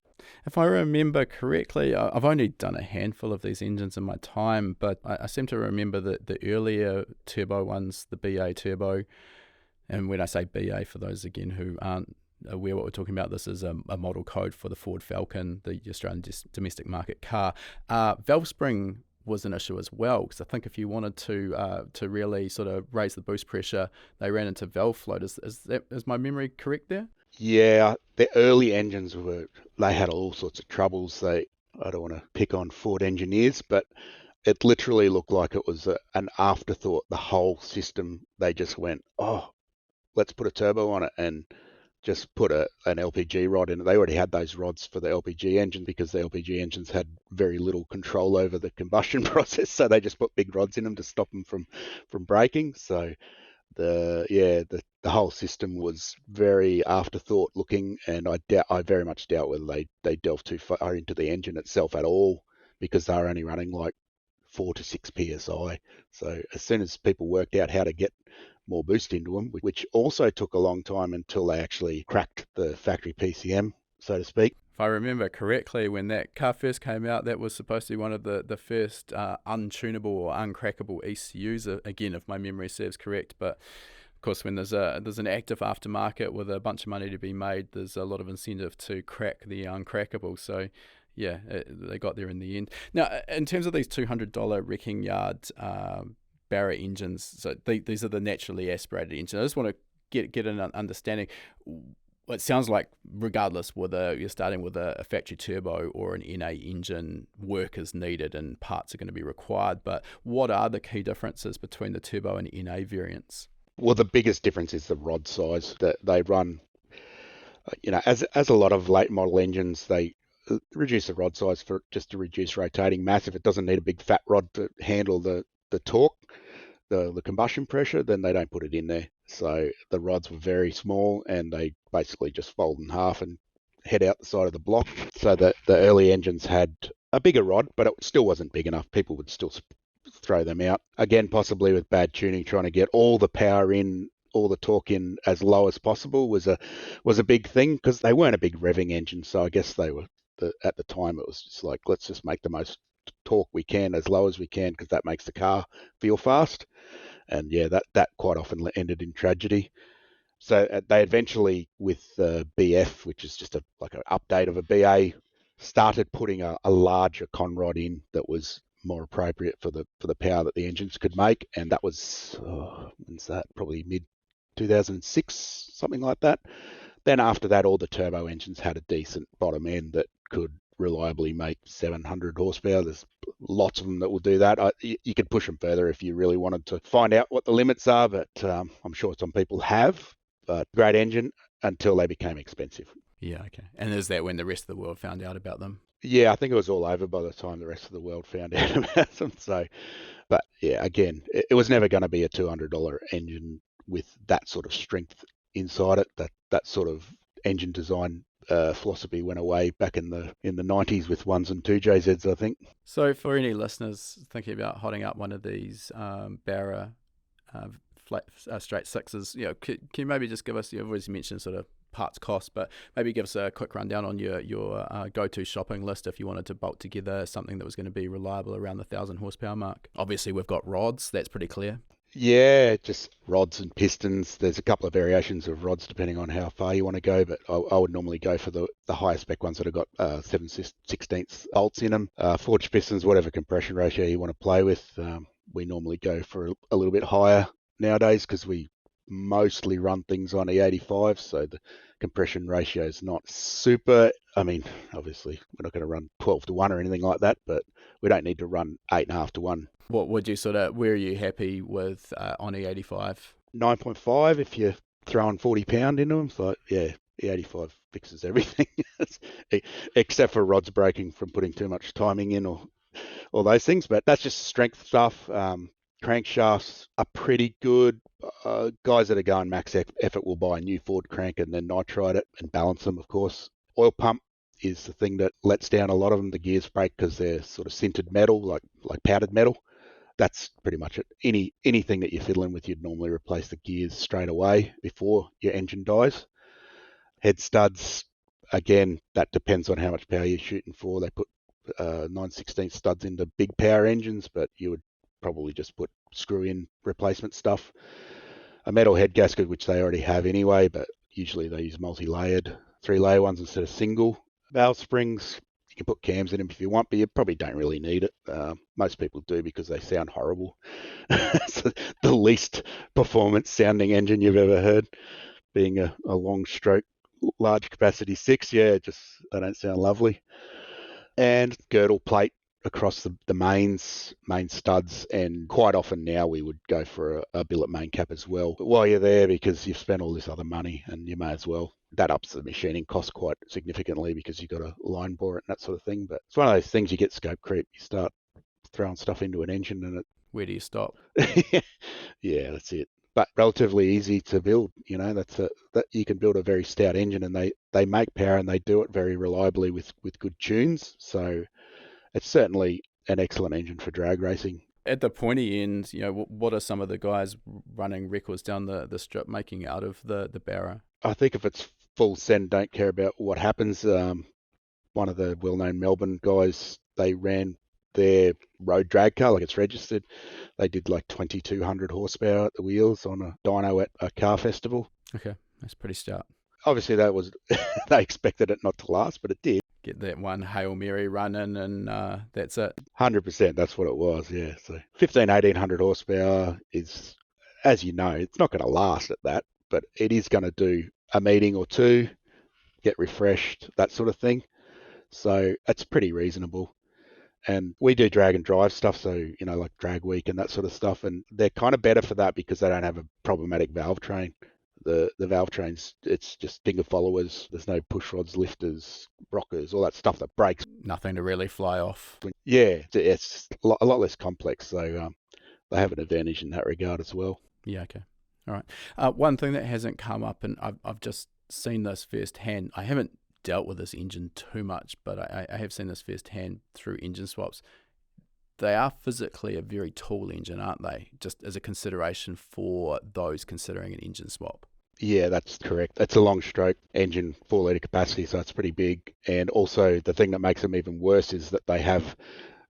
If I remember correctly, I've only done a handful of these engines in my time, but I seem to remember that the earlier turbo ones, the BA turbo, and when I say BA, for those again who aren't aware what we're talking about, this is a model code for the Ford Falcon, the Australian domestic market car. Valve spring was an issue as well, because I think if you wanted to really sort of raise the boost pressure, they ran into valve float. Is my memory correct there? Yeah, the early engines they had all sorts of troubles. I don't want to pick on Ford engineers, but it literally looked like it was an afterthought. The whole system, they just went, oh, let's put a turbo on it and just put an LPG rod in it. They already had those rods for the LPG engine because the LPG engines had very little control over the combustion process, so they just put big rods in them to stop them from breaking. So the whole system was very afterthought looking, and I very much doubt whether they delved too far into the engine itself at all because they were only running like 4 to 6 psi. So as soon as people worked out how to get more boost into them, which also took a long time until they actually cracked the factory PCM, so to speak. If I remember correctly, when that car first came out, that was supposed to be one of the first untunable or uncrackable ECUs, again, if my memory serves correct. But of course, when there's an active aftermarket with a bunch of money to be made, there's a lot of incentive to crack the uncrackable. So yeah, they got there in the end. Now, in terms of these $200 wrecking yard Barra engines, so these are the naturally aspirated engines. I just want to get an understanding. It sounds like regardless whether you're starting with a factory turbo or an NA engine, work is needed and parts are going to be required. But what are the key differences between the turbo and NA variants? Well, the biggest difference is the rod size that they run. As a lot of late model engines, they reduce the rod size just to reduce rotating mass. If it doesn't need a big fat rod to handle the torque, the combustion pressure, then they don't put it in there. So the rods were very small and they basically just fold in half and head out the side of the block. So the early engines had a bigger rod, but it still wasn't big enough. People would still throw them out. Again, possibly with bad tuning, trying to get all the power in, all the torque in as low as possible was a big thing because they weren't a big revving engine. So I guess they were, at the time, it was just like, let's just make the most torque we can as low as we can because that makes the car feel fast. And yeah, that quite often ended in tragedy. So they eventually, with BF, which is just like an update of a BA, started putting a larger conrod in that was more appropriate for the power that the engines could make. And that was, when's that? Probably mid 2006, something like that. Then after that, all the turbo engines had a decent bottom end that could reliably make 700 horsepower. There's lots of them that will do that. You could push them further if you really wanted to find out what the limits are, but I'm sure some people have. But great engine until they became expensive. Yeah, okay. And is that when the rest of the world found out about them? Yeah, I think it was all over by the time the rest of the world found out about them. So, but yeah, again, it was never going to be a $200 engine with that sort of strength inside it. That sort of engine design philosophy went away back in the 90s with 1s and 2JZs, I think. So for any listeners thinking about hotting up one of these Barra flat straight sixes, can you maybe just give us, you've always mentioned sort of parts cost, but maybe give us a quick rundown on your go-to shopping list if you wanted to bolt together something that was going to be reliable around the 1,000 horsepower mark. Obviously, we've got rods, that's pretty clear. Yeah, just rods and pistons. There's a couple of variations of rods depending on how far you want to go, but I would normally go for the higher spec ones that have got 7/16 bolts in them. Forged pistons, whatever compression ratio you want to play with. We normally go for a little bit higher nowadays because we mostly run things on E85, so the compression ratio is not super. I mean, obviously, we're not going to run 12-1 or anything like that, but we don't need to run 8.5-1. What would you where are you happy with on E85? 9.5 if you're throwing 40 pound into them. So yeah, E85 fixes everything, except for rods breaking from putting too much timing in or all those things. But that's just strength stuff. Crankshafts are pretty good. Guys that are going max effort will buy a new Ford crank and then nitride it and balance them, of course. Oil pump is the thing that lets down a lot of them. The gears break because they're sort of sintered metal, like powdered metal. That's pretty much it. Anything that you're fiddling with, you'd normally replace the gears straight away before your engine dies. Head studs, again, that depends on how much power you're shooting for. They put 9/16 studs into big power engines, but you would probably just put screw-in replacement stuff. A metal head gasket, which they already have anyway, but usually they use multi-layered, 3-layer ones instead of single. Valve springs, you can put cams in them if you want, but you probably don't really need it. Most people do because they sound horrible. It's the least performance sounding engine you've ever heard, being a long stroke, large capacity 6. Yeah, they don't sound lovely. And girdle plate across the main studs, and quite often now we would go for a billet main cap as well. But while you're there, because you've spent all this other money, and you may as well, that ups the machining cost quite significantly because you've got to line bore it and that sort of thing. But it's one of those things, you get scope creep. You start throwing stuff into an engine and Where do you stop? Yeah, that's it. But relatively easy to build. That you can build a very stout engine, and they make power and they do it very reliably with good tunes. So it's certainly an excellent engine for drag racing. At the pointy end, what are some of the guys running records down the strip making out of the Barra? I think if it's full send, don't care about what happens. One of the well-known Melbourne guys, they ran their road drag car like it's registered. They did like 2,200 horsepower at the wheels on a dyno at a car festival. Okay, that's pretty stout. Obviously, that was they expected it not to last, but it did. Get that one Hail Mary run in, and that's it. 100%, that's what it was, yeah. So 1,800 horsepower is, as you know, it's not going to last at that, but it is going to do a meeting or two, get refreshed, that sort of thing. So it's pretty reasonable. And we do drag and drive stuff, so, like drag week and that sort of stuff. And they're kind of better for that because they don't have a problematic valve train. The valve trains, it's just finger followers. There's no push rods, lifters, rockers, all that stuff that breaks. Nothing to really fly off. Yeah, it's a lot less complex. So they have an advantage in that regard as well. Yeah, okay. All right. One thing that hasn't come up, and I've just seen this firsthand. I haven't dealt with this engine too much, but I have seen this firsthand through engine swaps. They are physically a very tall engine, aren't they? Just as a consideration for those considering an engine swap. Yeah, that's correct. It's a long stroke engine, 4 litre capacity, so it's pretty big. And also the thing that makes them even worse is that they have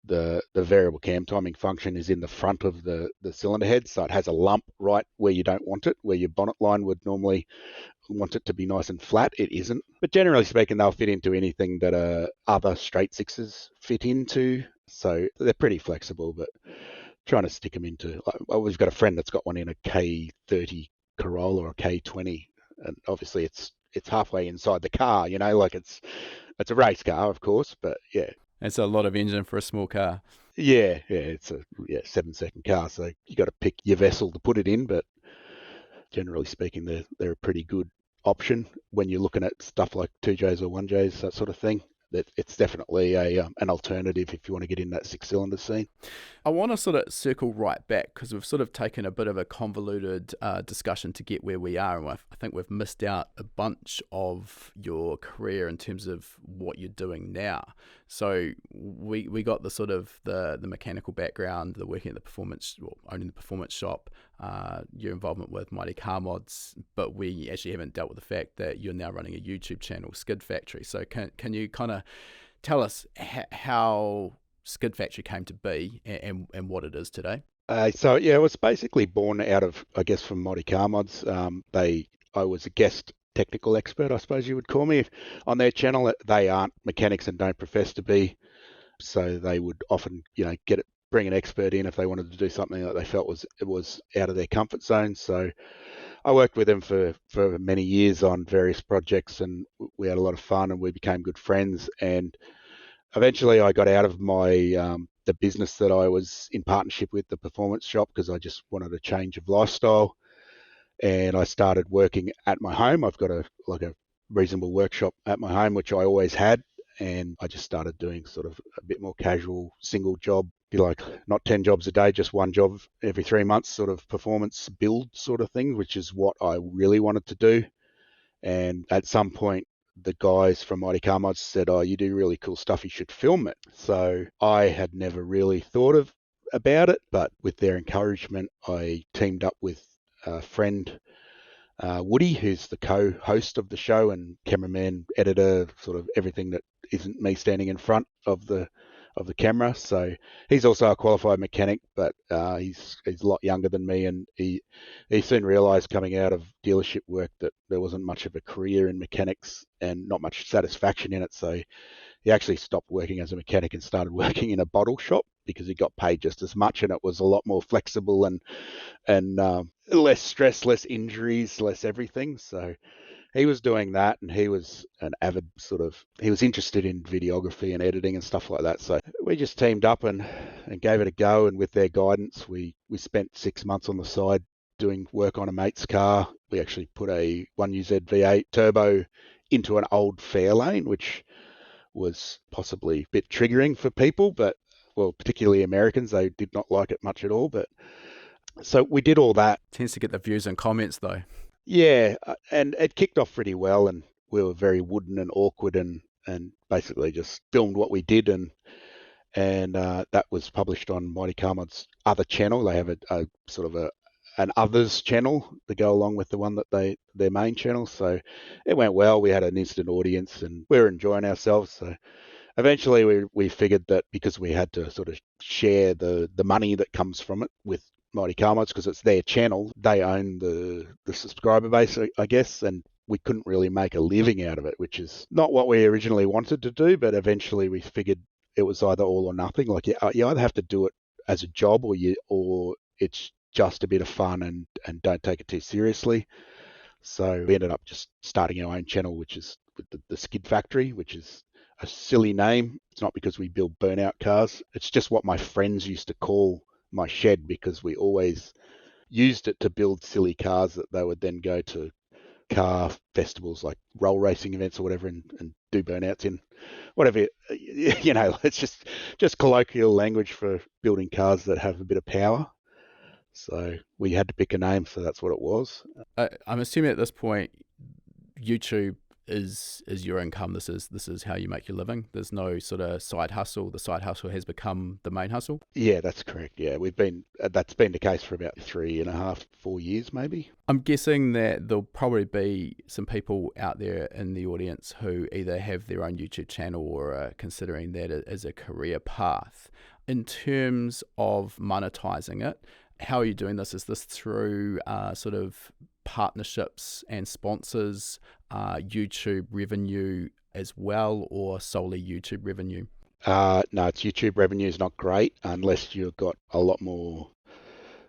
the variable cam timing function is in the front of the cylinder head, so it has a lump right where you don't want it, where your bonnet line would normally want it to be nice and flat. It isn't. But generally speaking, they'll fit into anything that other straight sixes fit into. So they're pretty flexible, but trying to stick them into, we've got a friend that's got one in a K30 Corolla or a K20, and obviously it's halfway inside the car, like it's a race car, of course, but yeah. It's a lot of engine for a small car. Yeah, it's a 7-second car, so you got to pick your vessel to put it in, but generally speaking, they're a pretty good option when you're looking at stuff like 2Js or 1Js, that sort of thing. it's definitely an alternative if you want to get in that 6-cylinder scene. I want to sort of circle right back because we've sort of taken a bit of a convoluted discussion to get where we are, and I think we've missed out a bunch of your career in terms of what you're doing now. So we got the sort of the mechanical background, the working at the performance, well, owning the performance shop, your involvement with Mighty Car Mods, but we actually haven't dealt with the fact that you're now running a YouTube channel, Skid Factory. So can you kind of tell us how Skid Factory came to be and what it is today? So yeah, it was basically born out of, I guess, from Mighty Car Mods. I was a guest technical expert, I suppose you would call me, on their channel. They aren't mechanics and don't profess to be, so they would often, bring an expert in if they wanted to do something that they felt was out of their comfort zone. So I worked with them for many years on various projects, and we had a lot of fun, and we became good friends. And eventually I got out of my the business that I was in partnership with, the performance shop, because I just wanted a change of lifestyle. And I started working at my home. I've got a reasonable workshop at my home, which I always had. And I just started doing sort of a bit more casual single job, not 10 jobs a day, just one job every 3 months, sort of performance build sort of thing, which is what I really wanted to do. And at some point, the guys from Mighty Car Mods said, "Oh, you do really cool stuff, you should film it." So I had never really thought about it, but with their encouragement, I teamed up with a friend, Woody, who's the co-host of the show and cameraman, editor, sort of everything that isn't me standing in front of the camera. So he's also a qualified mechanic, but he's a lot younger than me, and he soon realised coming out of dealership work that there wasn't much of a career in mechanics and not much satisfaction in it. So he actually stopped working as a mechanic and started working in a bottle shop because he got paid just as much, and it was a lot more flexible and less stress, less injuries, less everything. So he was doing that, and he was an avid he was interested in videography and editing and stuff like that. So we just teamed up and gave it a go. And with their guidance, we spent 6 months on the side doing work on a mate's car. We actually put a 1UZ V8 turbo into an old Fairlane, which was possibly a bit triggering for people, but particularly Americans, they did not like it much at all. But so we did all that. Tends to get the views and comments though. Yeah, and it kicked off pretty well, and we were very wooden and awkward, and basically just filmed what we did, and that was published on Mighty Car Mods' other channel. They have a sort of an others channel to go along with the one that their main channel. So it went well. We had an instant audience, and we were enjoying ourselves. So eventually we figured that because we had to sort of share the money that comes from it with Mighty Car Mods, because it's their channel, they own the subscriber base, I guess, and we couldn't really make a living out of it, which is not what we originally wanted to do. But eventually we figured it was either all or nothing. Like you either have to do it as a job, or it's just a bit of fun and don't take it too seriously. So we ended up just starting our own channel, which is with the Skid Factory, which is a silly name. It's not because we build burnout cars. It's just what my friends used to call my shed, because we always used it to build silly cars that they would then go to car festivals like roll racing events or whatever and do burnouts in. Whatever, it's just colloquial language for building cars that have a bit of power. So we had to pick a name, so that's what it was. I'm assuming at this point YouTube is your income. This is how you make your living. There's no sort of side hustle. The side hustle has become the main hustle. Yeah, that's correct. Yeah, that's been the case for about 3.5, 4 years maybe. I'm guessing that there'll probably be some people out there in the audience who either have their own YouTube channel or are considering that as a career path. In terms of monetizing it, how are you doing this? Is this through sort of partnerships and sponsors, YouTube revenue as well, or solely YouTube revenue? No, it's YouTube revenue is not great unless you've got a lot more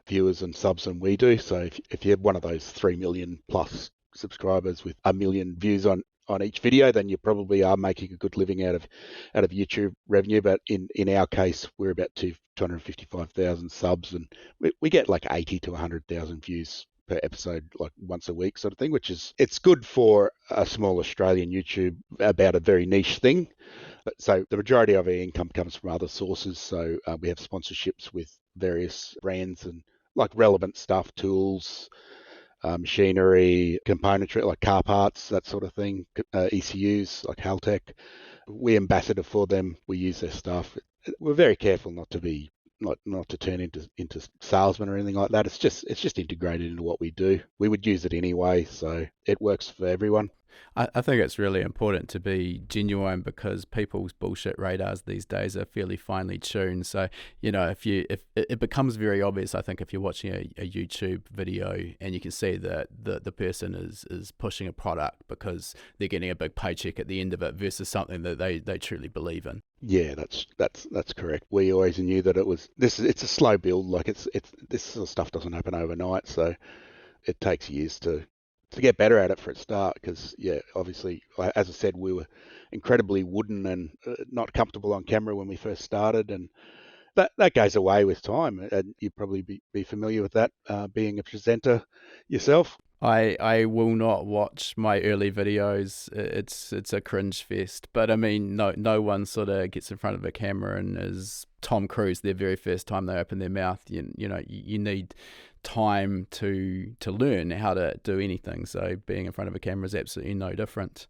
viewers and subs than we do. So if you have one of those 3 million plus subscribers with 1 million views on each video, then you probably are making a good living out of YouTube revenue. But in our case, we're about 255,000 subs, and we get like 80 to 100,000 views per episode, like once a week sort of thing, it's good for a small Australian YouTube about a very niche thing. So the majority of our income comes from other sources. So we have sponsorships with various brands and like relevant stuff, tools, machinery, componentry, like car parts, that sort of thing, ECUs, like Haltech. We ambassador for them. We use their stuff. We're very careful not to turn into salesmen or anything like that. It's just integrated into what we do. We would use it anyway, so it works for everyone. I think it's really important to be genuine because people's bullshit radars these days are fairly finely tuned. So, if it becomes very obvious, I think, if you're watching a YouTube video and you can see that the person is pushing a product because they're getting a big paycheck at the end of it versus something that they truly believe in. Yeah, that's correct. We always knew that it's a slow build. Like it's this sort of stuff doesn't happen overnight, so it takes years to get better at it for a start. Because obviously, as I said, we were incredibly wooden and not comfortable on camera when we first started, and that goes away with time. And you'd probably be familiar with that, being a presenter yourself. I will not watch my early videos. It's a cringe fest. But I mean, no one sort of gets in front of a camera and is Tom Cruise their very first time they open their mouth. You need time to learn how to do anything. So being in front of a camera is absolutely no different.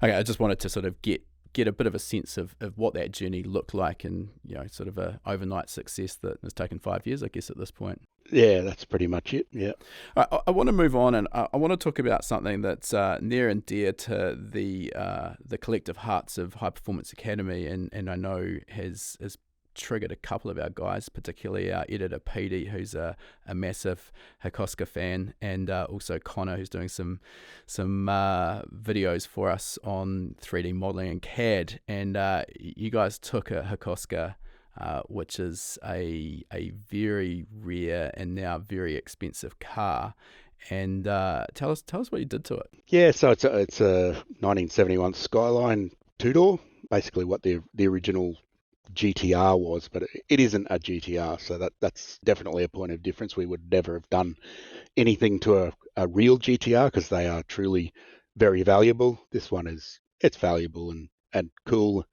Okay, I just wanted to sort of get a bit of a sense of what that journey looked like, and sort of a overnight success that has taken 5 years, I guess, at this point. Yeah, that's pretty much it. Yeah. I want to move on, and I want to talk about something that's near and dear to the collective hearts of High Performance Academy, and I know has triggered a couple of our guys, particularly our editor Petey, who's a massive Hakoska fan, and also Connor, who's doing some videos for us on 3D modeling and CAD. And you guys took a Hakoska, which is a very rare and now very expensive car, and tell us what you did to it. Yeah, so it's a 1971 Skyline two-door, basically what the original GTR was, but it isn't a GTR, so that's definitely a point of difference. We would never have done anything to a real GTR because they are truly very valuable. This one it's valuable and cool,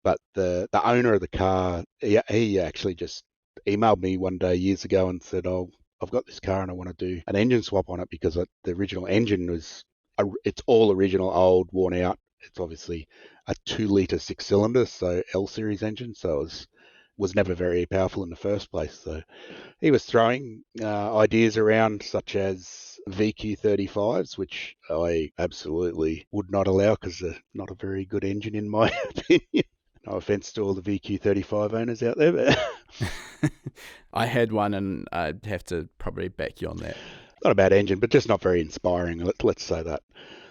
but the owner of the car, he actually just emailed me one day years ago and said, "Oh, I've got this car and I want to do an engine swap on it because the original engine it's all original, old, worn out. It's obviously a 2-litre 6-cylinder, so L series engine, so it was never very powerful in the first place." So he was throwing ideas around such as VQ35s, which I absolutely would not allow because they're not a very good engine in my opinion. No offense to all the VQ35 owners out there, but I had one, and I'd have to probably back you on that. Not a bad engine, but just not very inspiring. Let's say that.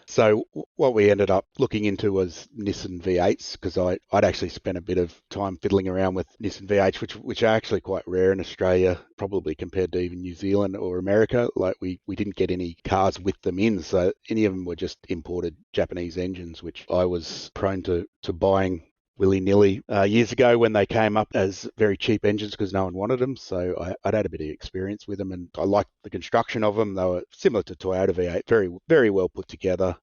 So what we ended up looking into was Nissan V8s, because I'd actually spent a bit of time fiddling around with Nissan V8s, which are actually quite rare in Australia, probably compared to even New Zealand or America. Like we didn't get any cars with them in, so any of them were just imported Japanese engines, which I was prone to buying willy-nilly years ago when they came up as very cheap engines because no one wanted them. So I'd had a bit of experience with them, and I liked the construction of them. They were similar to Toyota V8, very, very well put together,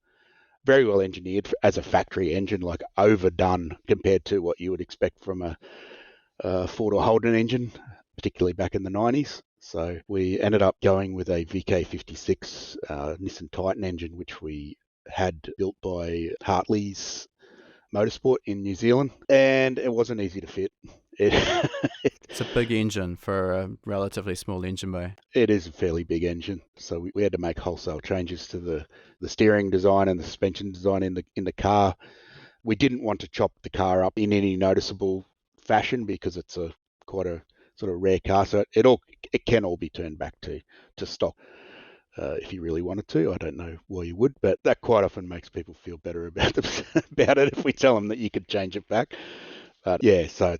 very well engineered as a factory engine, like overdone compared to what you would expect from a Ford or Holden engine, particularly back in the 90s. So we ended up going with a VK56 Nissan Titan engine, which we had built by Hartley's Motorsport in New Zealand, and it wasn't easy to fit. It's a big engine for a relatively small engine bay. It is a fairly big engine, so we had to make wholesale changes to the steering design and the suspension design in the car. We didn't want to chop the car up in any noticeable fashion because it's quite a sort of rare car, so it can all be turned back to stock. If you really wanted to. I don't know why you would, but that quite often makes people feel better about it if we tell them that you could change it back. But yeah, so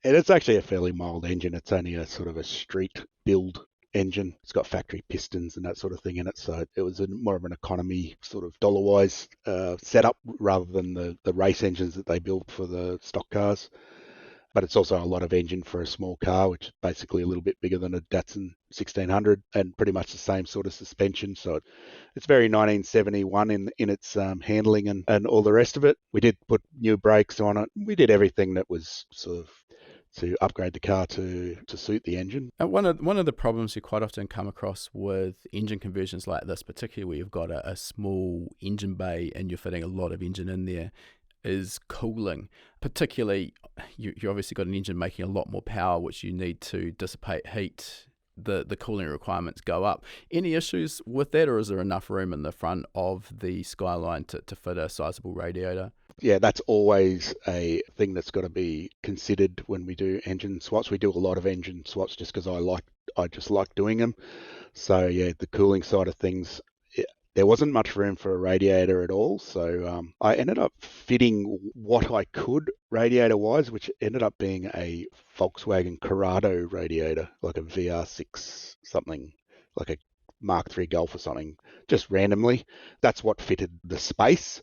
it's actually a fairly mild engine. It's only a sort of a street build engine. It's got factory pistons and that sort of thing in it, so it was more of an economy sort of dollar-wise setup rather than the race engines that they build for the stock cars. but it's also a lot of engine for a small car, which is basically a little bit bigger than a Datsun 1600 and pretty much the same sort of suspension. So it's very 1971 in its handling and all the rest of it. We did put new brakes on it. We did everything that was sort of to upgrade the car to suit the engine. One of the problems you quite often come across with engine conversions like this, particularly where you've got a small engine bay and you're fitting a lot of engine in there, is cooling. Particularly, you obviously got an engine making a lot more power, which you need to dissipate heat. The cooling requirements go up. Any issues with that, or is there enough room in the front of the Skyline to fit a sizable radiator? Yeah, that's always a thing that's got to be considered when we do engine swaps. We do a lot of engine swaps just because I just like doing them. So yeah, the cooling side of things, there wasn't much room for a radiator at all. So I ended up fitting what I could radiator-wise, which ended up being a Volkswagen Corrado radiator, like a VR6 something, like a Mark III Golf or something, just randomly. That's what fitted the space.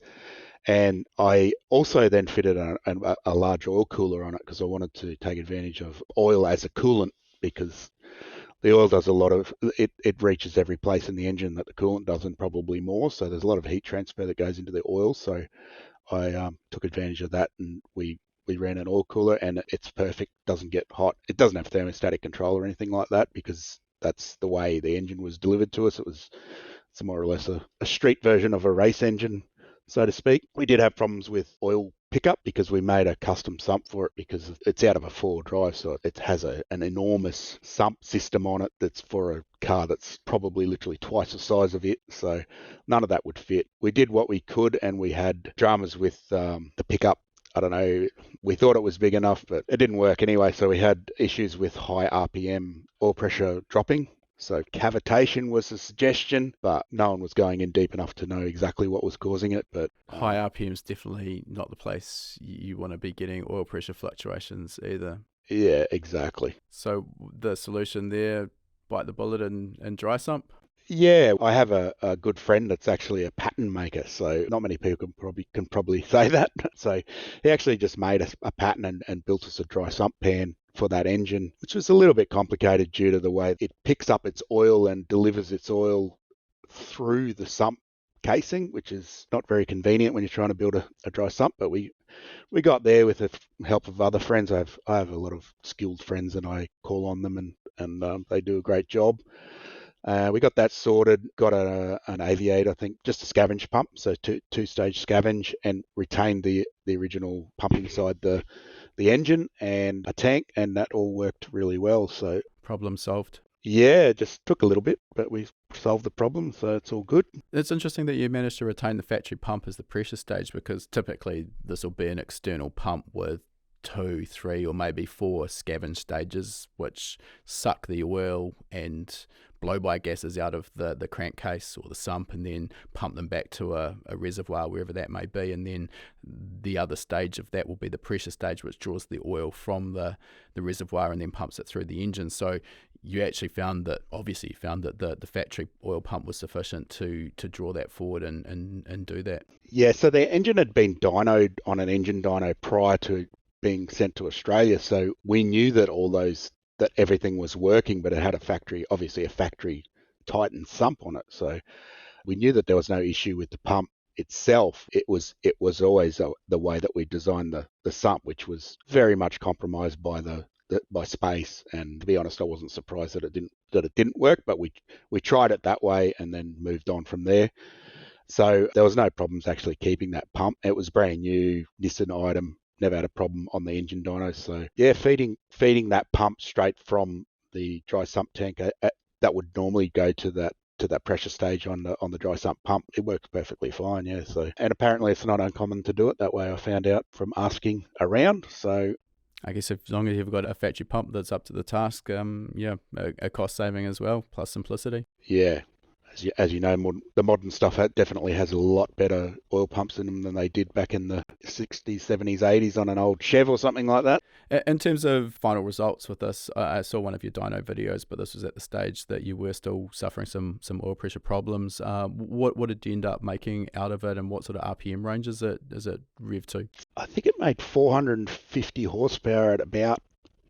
And I also then fitted a large oil cooler on it because I wanted to take advantage of oil as a coolant, because the oil does a lot of it reaches every place in the engine that the coolant does, and probably more. So there's a lot of heat transfer that goes into the oil. So I took advantage of that, and we ran an oil cooler, and it's perfect. Doesn't get hot. It doesn't have thermostatic control or anything like that, because that's the way the engine was delivered to us. It's more or less a street version of a race engine, so to speak. We did have problems with oil pickup because we made a custom sump for it, because it's out of a 4-wheel drive, so it has an enormous sump system on it that's for a car that's probably literally twice the size of it. So none of that would fit. We did what we could, and we had dramas with the pickup. I don't know, we thought it was big enough, but it didn't work anyway. So we had issues with high RPM oil pressure dropping. So cavitation was a suggestion, but no one was going in deep enough to know exactly what was causing it. But high RPM is definitely not the place you want to be getting oil pressure fluctuations either. Yeah, exactly. So the solution there, bite the bullet and dry sump? Yeah, I have a good friend that's actually a pattern maker, so not many people can probably say that. So he actually just made a pattern and built us a dry sump pan for that engine, which was a little bit complicated due to the way it picks up its oil and delivers its oil through the sump casing, which is not very convenient when you're trying to build a dry sump. But we got there with the help of other friends. I have a lot of skilled friends, and I call on them, and they do a great job. We got that sorted, got an aviator, I think, just a scavenge pump, so two-stage scavenge, and retained the original pump inside the engine, and a tank, and that all worked really well. So problem solved. Yeah, it just took a little bit, but we solved the problem, so it's all good. It's interesting that you managed to retain the factory pump as the pressure stage, because typically this will be an external pump with 2, 3, or maybe 4 scavenge stages, which suck the oil and blow-by gases out of the crankcase or the sump, and then pump them back to a reservoir, wherever that may be. And then the other stage of that will be the pressure stage, which draws the oil from the reservoir and then pumps it through the engine. So you actually found that the factory oil pump was sufficient to draw that forward and do that. Yeah, so the engine had been dynoed on an engine dyno prior to being sent to Australia, so we knew that that everything was working, but it had a factory Titan sump on it, so we knew that there was no issue with the pump itself. It was always the way that we designed the sump, which was very much compromised by space. And to be honest, I wasn't surprised that it didn't work, but we tried it that way and then moved on from there. So there was no problems actually keeping that pump. It was brand new Nissan item. Never had a problem on the engine dyno. So yeah, feeding that pump straight from the dry sump tank that would normally go to that pressure stage on the dry sump pump, it works perfectly fine. Yeah. So, and apparently it's not uncommon to do it that way. I found out from asking around. So I guess as long as you've got a factory pump that's up to the task, a cost saving as well, plus simplicity. Yeah, as you know, the modern stuff definitely has a lot better oil pumps in them than they did back in the 60s, 70s, 80s on an old Chev or something like that. In terms of final results with this, I saw one of your dyno videos, but this was at the stage that you were still suffering some oil pressure problems. What did you end up making out of it, and what sort of RPM range is it rev to? I think it made 450 horsepower at about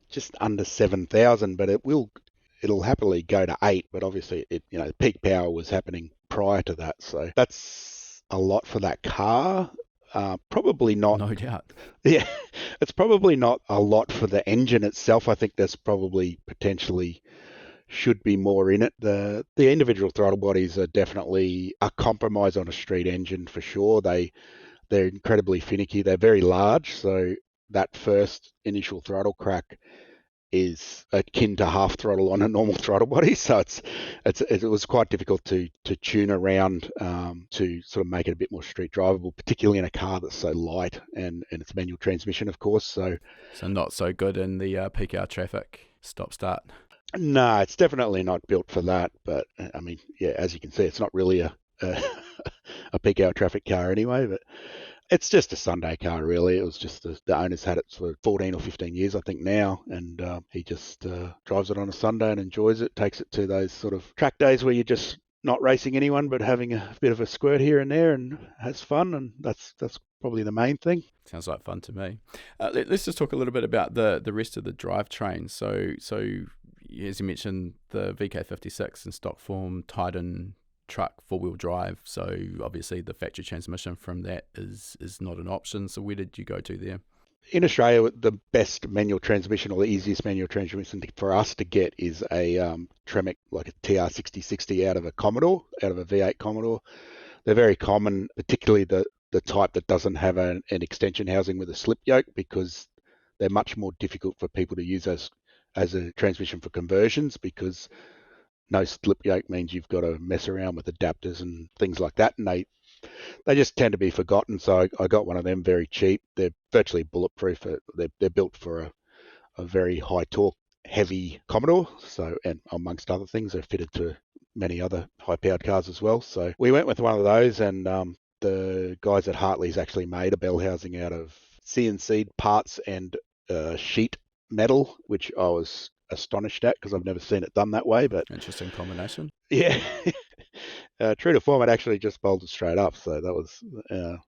just under 7,000, but it'll happily go to 8, but obviously peak power was happening prior to that, so that's a lot for that car. Probably not. No doubt. Yeah, it's probably not a lot for the engine itself. I think there's probably potentially should be more in it. The individual throttle bodies are definitely a compromise on a street engine for sure. They're incredibly finicky. They're very large, so that first initial throttle crack is akin to half throttle on a normal throttle body, so it was quite difficult to tune around to sort of make it a bit more street drivable, particularly in a car that's so light and it's manual transmission, of course. So not so good in the peak hour traffic stop start. No, it's definitely not built for that. But I mean, yeah, as you can see, it's not really a peak hour traffic car anyway. But it's just a Sunday car, really. It was just the owner's had it for 14 or 15 years, I think, now, and he just drives it on a Sunday and enjoys it, takes it to those sort of track days where you're just not racing anyone but having a bit of a squirt here and there and has fun, and that's probably the main thing. Sounds like fun to me. Let's just talk a little bit about the rest of the drivetrain. So as you mentioned, the VK56 in stock form, Titan truck, four-wheel drive, so obviously the factory transmission from that is not an option. So where did you go to there? In Australia, the best manual transmission, or the easiest manual transmission for us to get, is a Tremec, like a TR6060 out of a V8 Commodore. They're very common, particularly the type that doesn't have an extension housing with a slip yoke, because they're much more difficult for people to use as a transmission for conversions, because no slip yoke means you've got to mess around with adapters and things like that, and they just tend to be forgotten. So I got one of them very cheap. They're virtually bulletproof. They're built for a very high torque, heavy Commodore. So, and amongst other things, they're fitted to many other high powered cars as well. So we went with one of those, and the guys at Hartley's actually made a bell housing out of CNC'd parts and sheet metal, which I was astonished at because I've never seen it done that way. But interesting combination. Yeah. True to form, it actually just bolted straight up, so that was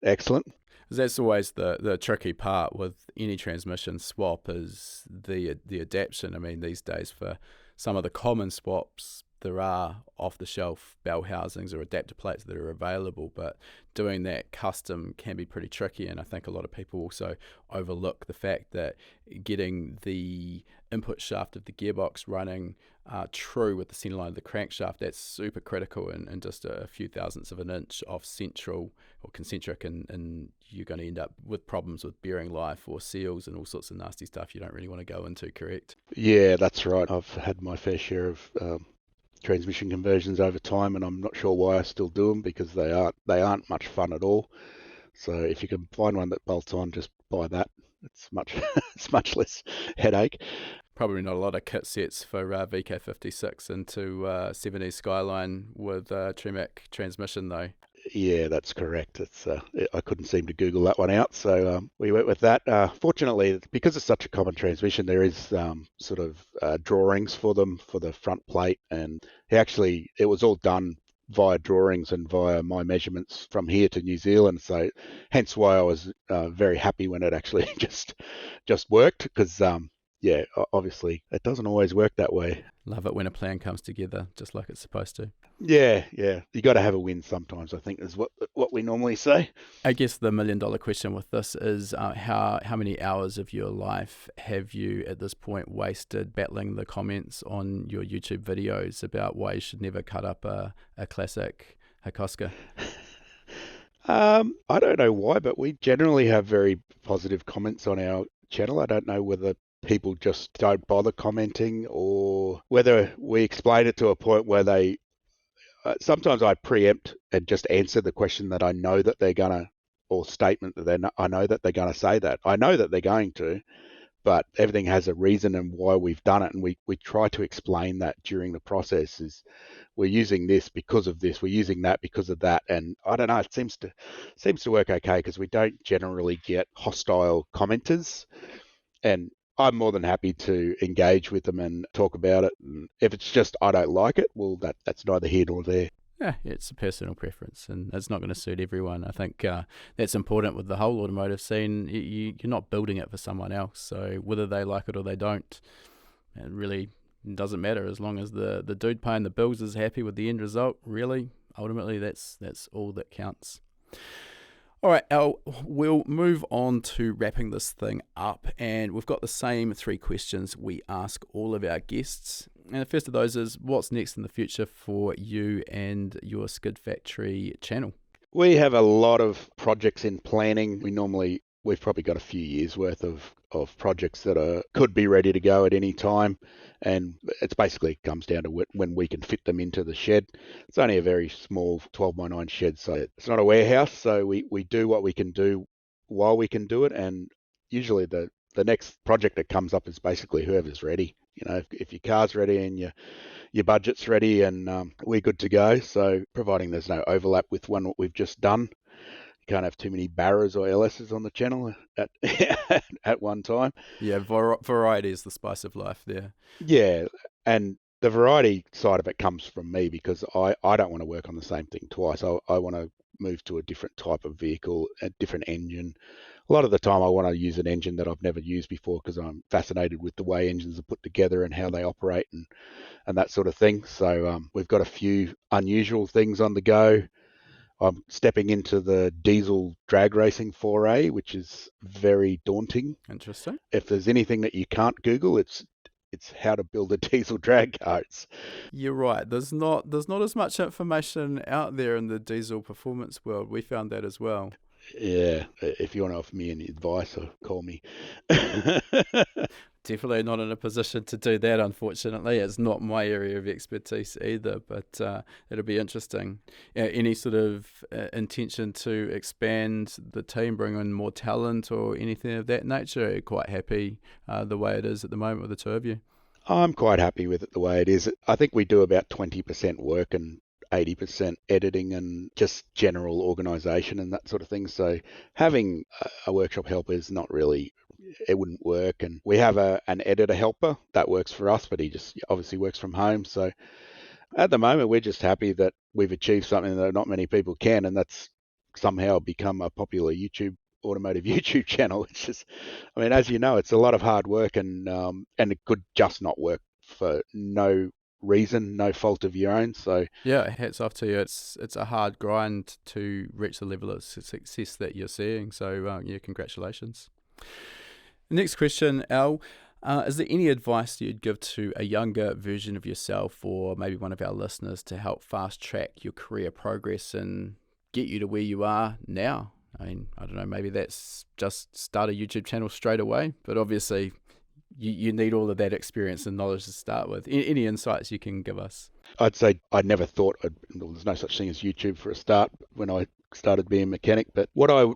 excellent. That's always the tricky part with any transmission swap, is the adaptation. I mean, these days for some of the common swaps, there are off-the-shelf bell housings or adapter plates that are available, but doing that custom can be pretty tricky. And I think a lot of people also overlook the fact that getting the input shaft of the gearbox running true with the center line of the crankshaft, that's super critical, and just a few thousandths of an inch off central or concentric, and you're going to end up with problems with bearing life or seals and all sorts of nasty stuff you don't really want to go into, correct? Yeah, that's right. I've had my fair share of transmission conversions over time, and I'm not sure why I still do them, because they aren't much fun at all. So if you can find one that bolts on, just buy that. It's much less headache. Probably not a lot of kit sets for VK56 into 70s Skyline with Tremec transmission, though. Yeah, that's correct. I couldn't seem to Google that one out, so we went with that. Fortunately, because it's such a common transmission, there is sort of drawings for them for the front plate, and it was all done via drawings and via my measurements from here to New Zealand. So hence why I was very happy when it actually just worked, because yeah, obviously it doesn't always work that way. Love it when a plan comes together just like it's supposed to. Yeah. You got to have a win sometimes, I think, is what we normally say. I guess the $1 million question with this is how many hours of your life have you at this point wasted battling the comments on your YouTube videos about why you should never cut up a classic Hakoska? I don't know why, but we generally have very positive comments on our channel. I don't know whether people just don't bother commenting, or whether we explain it to a point where they sometimes I preempt and just answer the question that I know that they're gonna, or statement that I know that they're gonna say that. I know that they're going to, but everything has a reason and why we've done it. And we try to explain that during the process is we're using this because of this, we're using that because of that. And I don't know, it seems to work okay because we don't generally get hostile commenters. And I'm more than happy to engage with them and talk about it. And if it's just I don't like it, well, that's neither here nor there. Yeah, it's a personal preference, and it's not going to suit everyone. I think that's important with the whole automotive scene. You're not building it for someone else, so whether they like it or they don't, it really doesn't matter as long as the dude paying the bills is happy with the end result. Really, ultimately, that's all that counts. All right, Al, we'll move on to wrapping this thing up, and we've got the same 3 questions we ask all of our guests. And the first of those is, what's next in the future for you and your Skid Factory channel? We have a lot of projects in planning. We've probably got a few years worth of projects that could be ready to go at any time. And it's basically comes down to when we can fit them into the shed. It's only a very small 12x9 shed, so it's not a warehouse. So we do what we can do while we can do it. And usually the next project that comes up is basically whoever's ready. You know, if your car's ready and your budget's ready, and we're good to go. So providing there's no overlap with what we've just done. Can't have too many Barras or LSs on the channel at one time. Yeah, variety is the spice of life there. Yeah, and the variety side of it comes from me because I don't want to work on the same thing twice. I want to move to a different type of vehicle, a different engine. A lot of the time I want to use an engine that I've never used before because I'm fascinated with the way engines are put together and how they operate and that sort of thing. So we've got a few unusual things on the go. I'm stepping into the diesel drag racing foray, which is very daunting. Interesting. If there's anything that you can't Google, it's how to build a diesel drag car. You're right. There's not as much information out there in the diesel performance world. We found that as well. Yeah, if you want to offer me any advice, call me. Definitely not in a position to do that, unfortunately. It's not my area of expertise either, but it'll be interesting. Any sort of intention to expand the team, bring in more talent or anything of that nature? Are you quite happy the way it is at the moment with the two of you? I'm quite happy with it the way it is. I think we do about 20% work and 80% editing and just general organisation and that sort of thing. So having a workshop helper is not really, it wouldn't work. And we have an editor helper that works for us, but he just obviously works from home. So at the moment, we're just happy that we've achieved something that not many people can, and that's somehow become a popular automotive YouTube channel. It's just, I mean, as you know, it's a lot of hard work, and it could just not work for no reason, no fault of your own. So yeah, hats off to you. It's a hard grind to reach the level of success that you're seeing. So yeah, congratulations. Next question, Al. Is there any advice you'd give to a younger version of yourself or maybe one of our listeners to help fast track your career progress and get you to where you are now? I mean, I don't know, maybe that's just start a YouTube channel straight away, but obviously you need all of that experience and knowledge to start with. Any insights you can give us? I'd say I never thought there's no such thing as YouTube for a start when I started being a mechanic. But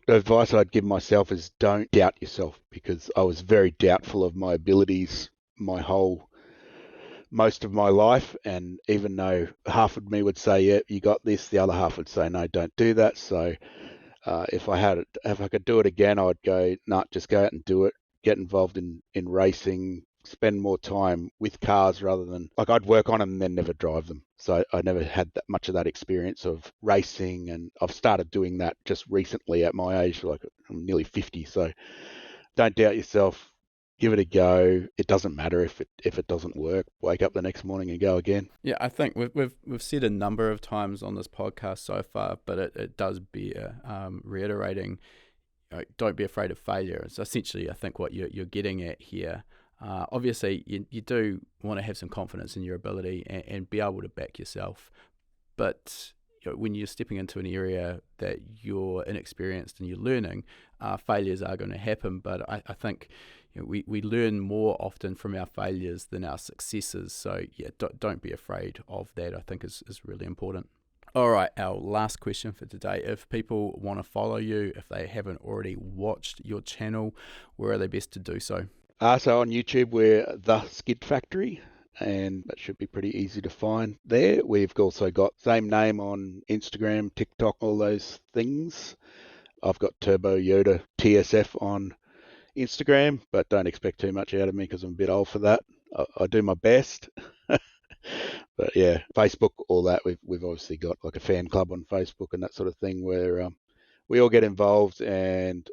advice I'd give myself is don't doubt yourself, because I was very doubtful of my abilities most of my life. And even though half of me would say, yeah, you got this, the other half would say, no, don't do that. So if I could do it again, I'd go, nah, just go out and do it. Get involved in racing, spend more time with cars rather than, like, I'd work on them and then never drive them. So I never had that much of that experience of racing, and I've started doing that just recently at my age, like I'm nearly 50. So don't doubt yourself, give it a go. It doesn't matter if it doesn't work. Wake up the next morning and go again. Yeah, I think we've said a number of times on this podcast so far, but it does bear reiterating. Don't be afraid of failure. It's essentially, I think, what you're getting at here. Obviously, you do want to have some confidence in your ability and be able to back yourself. But when you're stepping into an area that you're inexperienced and you're learning, failures are going to happen. But I think we learn more often from our failures than our successes. So yeah, don't be afraid of that. I think is really important. All right, our last question for today. If people want to follow you, if they haven't already watched your channel, where are they best to do so? So on YouTube, we're The Skid Factory, and that should be pretty easy to find there. We've also got same name on Instagram, TikTok, all those things. I've got Turbo Yoda TSF on Instagram, but don't expect too much out of me because I'm a bit old for that. I do my best. But yeah, Facebook, all that. We've obviously got like a fan club on Facebook and that sort of thing where we all get involved, and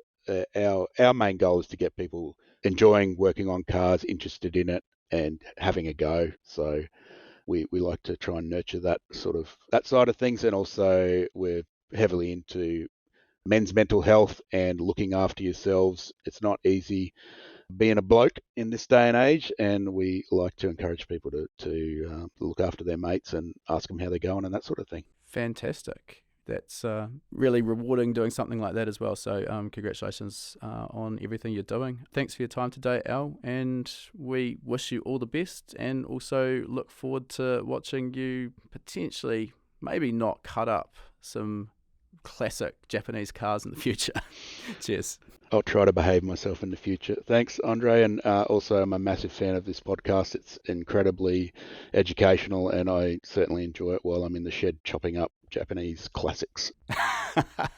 our main goal is to get people enjoying working on cars, interested in it, and having a go. So we like to try and nurture that side of things, and also we're heavily into men's mental health and looking after yourselves. It's not easy being a bloke in this day and age, and we like to encourage people to look after their mates and ask them how they're going and that sort of thing. Fantastic. That's really rewarding doing something like that as well. So congratulations on everything you're doing. Thanks for your time today, Al, and we wish you all the best, and also look forward to watching you potentially maybe not cut up some classic Japanese cars in the future. Cheers. I'll try to behave myself in the future. Thanks, Andre. And also, I'm a massive fan of this podcast. It's incredibly educational, and I certainly enjoy it while I'm in the shed chopping up Japanese classics. I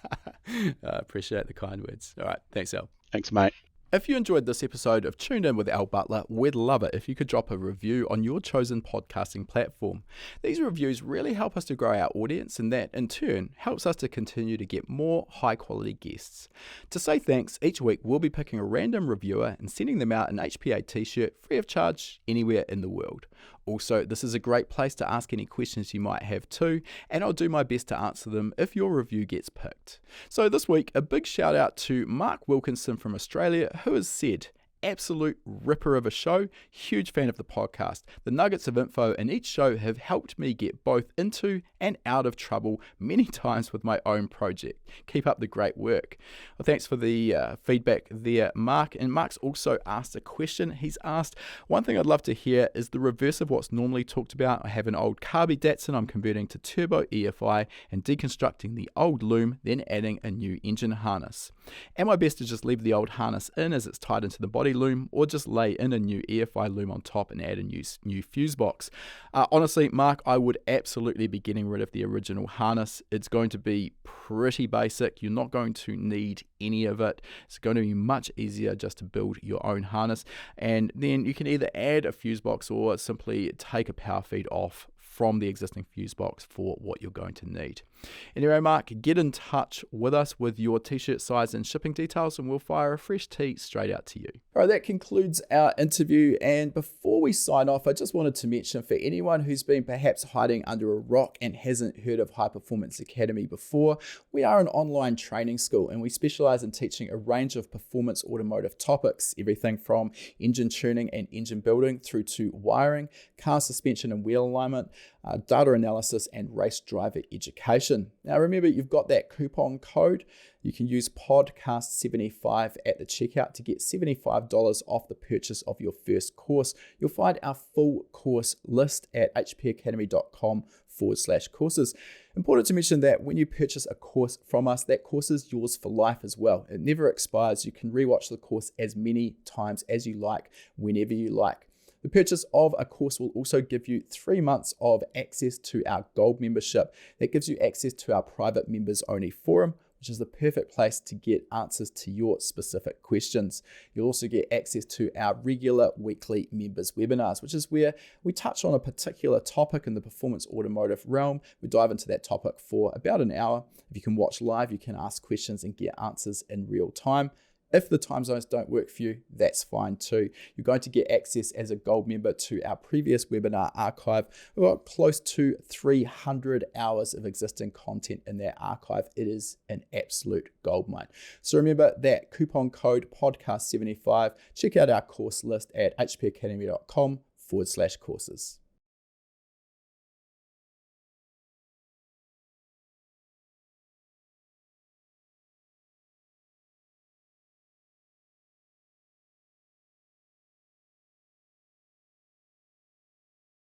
appreciate the kind words. All right. Thanks, Al. Thanks, mate. If you enjoyed this episode of Tuned In with Al Butler, we'd love it if you could drop a review on your chosen podcasting platform. These reviews really help us to grow our audience, and that, in turn, helps us to continue to get more high-quality guests. To say thanks, each week we'll be picking a random reviewer and sending them out an HPA t-shirt free of charge anywhere in the world. Also, this is a great place to ask any questions you might have too, and I'll do my best to answer them if your review gets picked. So this week, a big shout out to Mark Wilkinson from Australia, who has said, absolute ripper of a show, huge fan of the podcast. The nuggets of info in each show have helped me get both into and out of trouble many times with my own project. Keep up the great work. Well, thanks for the feedback there, Mark. And Mark's also asked a question. He's asked, one thing I'd love to hear is the reverse of what's normally talked about. I have an old carby Datsun I'm converting to turbo EFI and deconstructing the old loom, then adding a new engine harness. Am I best to just leave the old harness in as it's tied into the body loom, or just lay in a new EFI loom on top and add a new fuse box? Honestly, Mark, I would absolutely be getting rid of the original harness. It's going to be pretty basic. You're not going to need any of it. It's going to be much easier just to build your own harness, and then you can either add a fuse box or simply take a power feed off from the existing fuse box for what you're going to need. Anyway, Mark, get in touch with us with your t-shirt size and shipping details, and we'll fire a fresh tee straight out to you. All right, that concludes our interview. And before we sign off, I just wanted to mention, for anyone who's been perhaps hiding under a rock and hasn't heard of High Performance Academy before, we are an online training school, and we specialize in teaching a range of performance automotive topics, everything from engine tuning and engine building through to wiring, car suspension and wheel alignment, data analysis, and race driver education. Now remember, you've got that coupon code. You can use podcast75 at the checkout to get $75 off the purchase of your first course. You'll find our full course list at hpacademy.com/courses. Important to mention that when you purchase a course from us, that course is yours for life as well. It never expires. You can rewatch the course as many times as you like, whenever you like. The purchase of a course will also give you 3 months of access to our gold membership. That gives you access to our private members only forum, which is the perfect place to get answers to your specific questions. You'll also get access to our regular weekly members webinars, which is where we touch on a particular topic in the performance automotive realm. We dive into that topic for about an hour. If you can watch live, you can ask questions and get answers in real time. If the time zones don't work for you, that's fine too. You're going to get access as a gold member to our previous webinar archive. We've got close to 300 hours of existing content in that archive. It is an absolute goldmine. So remember that coupon code podcast75. Check out our course list at hpacademy.com/courses.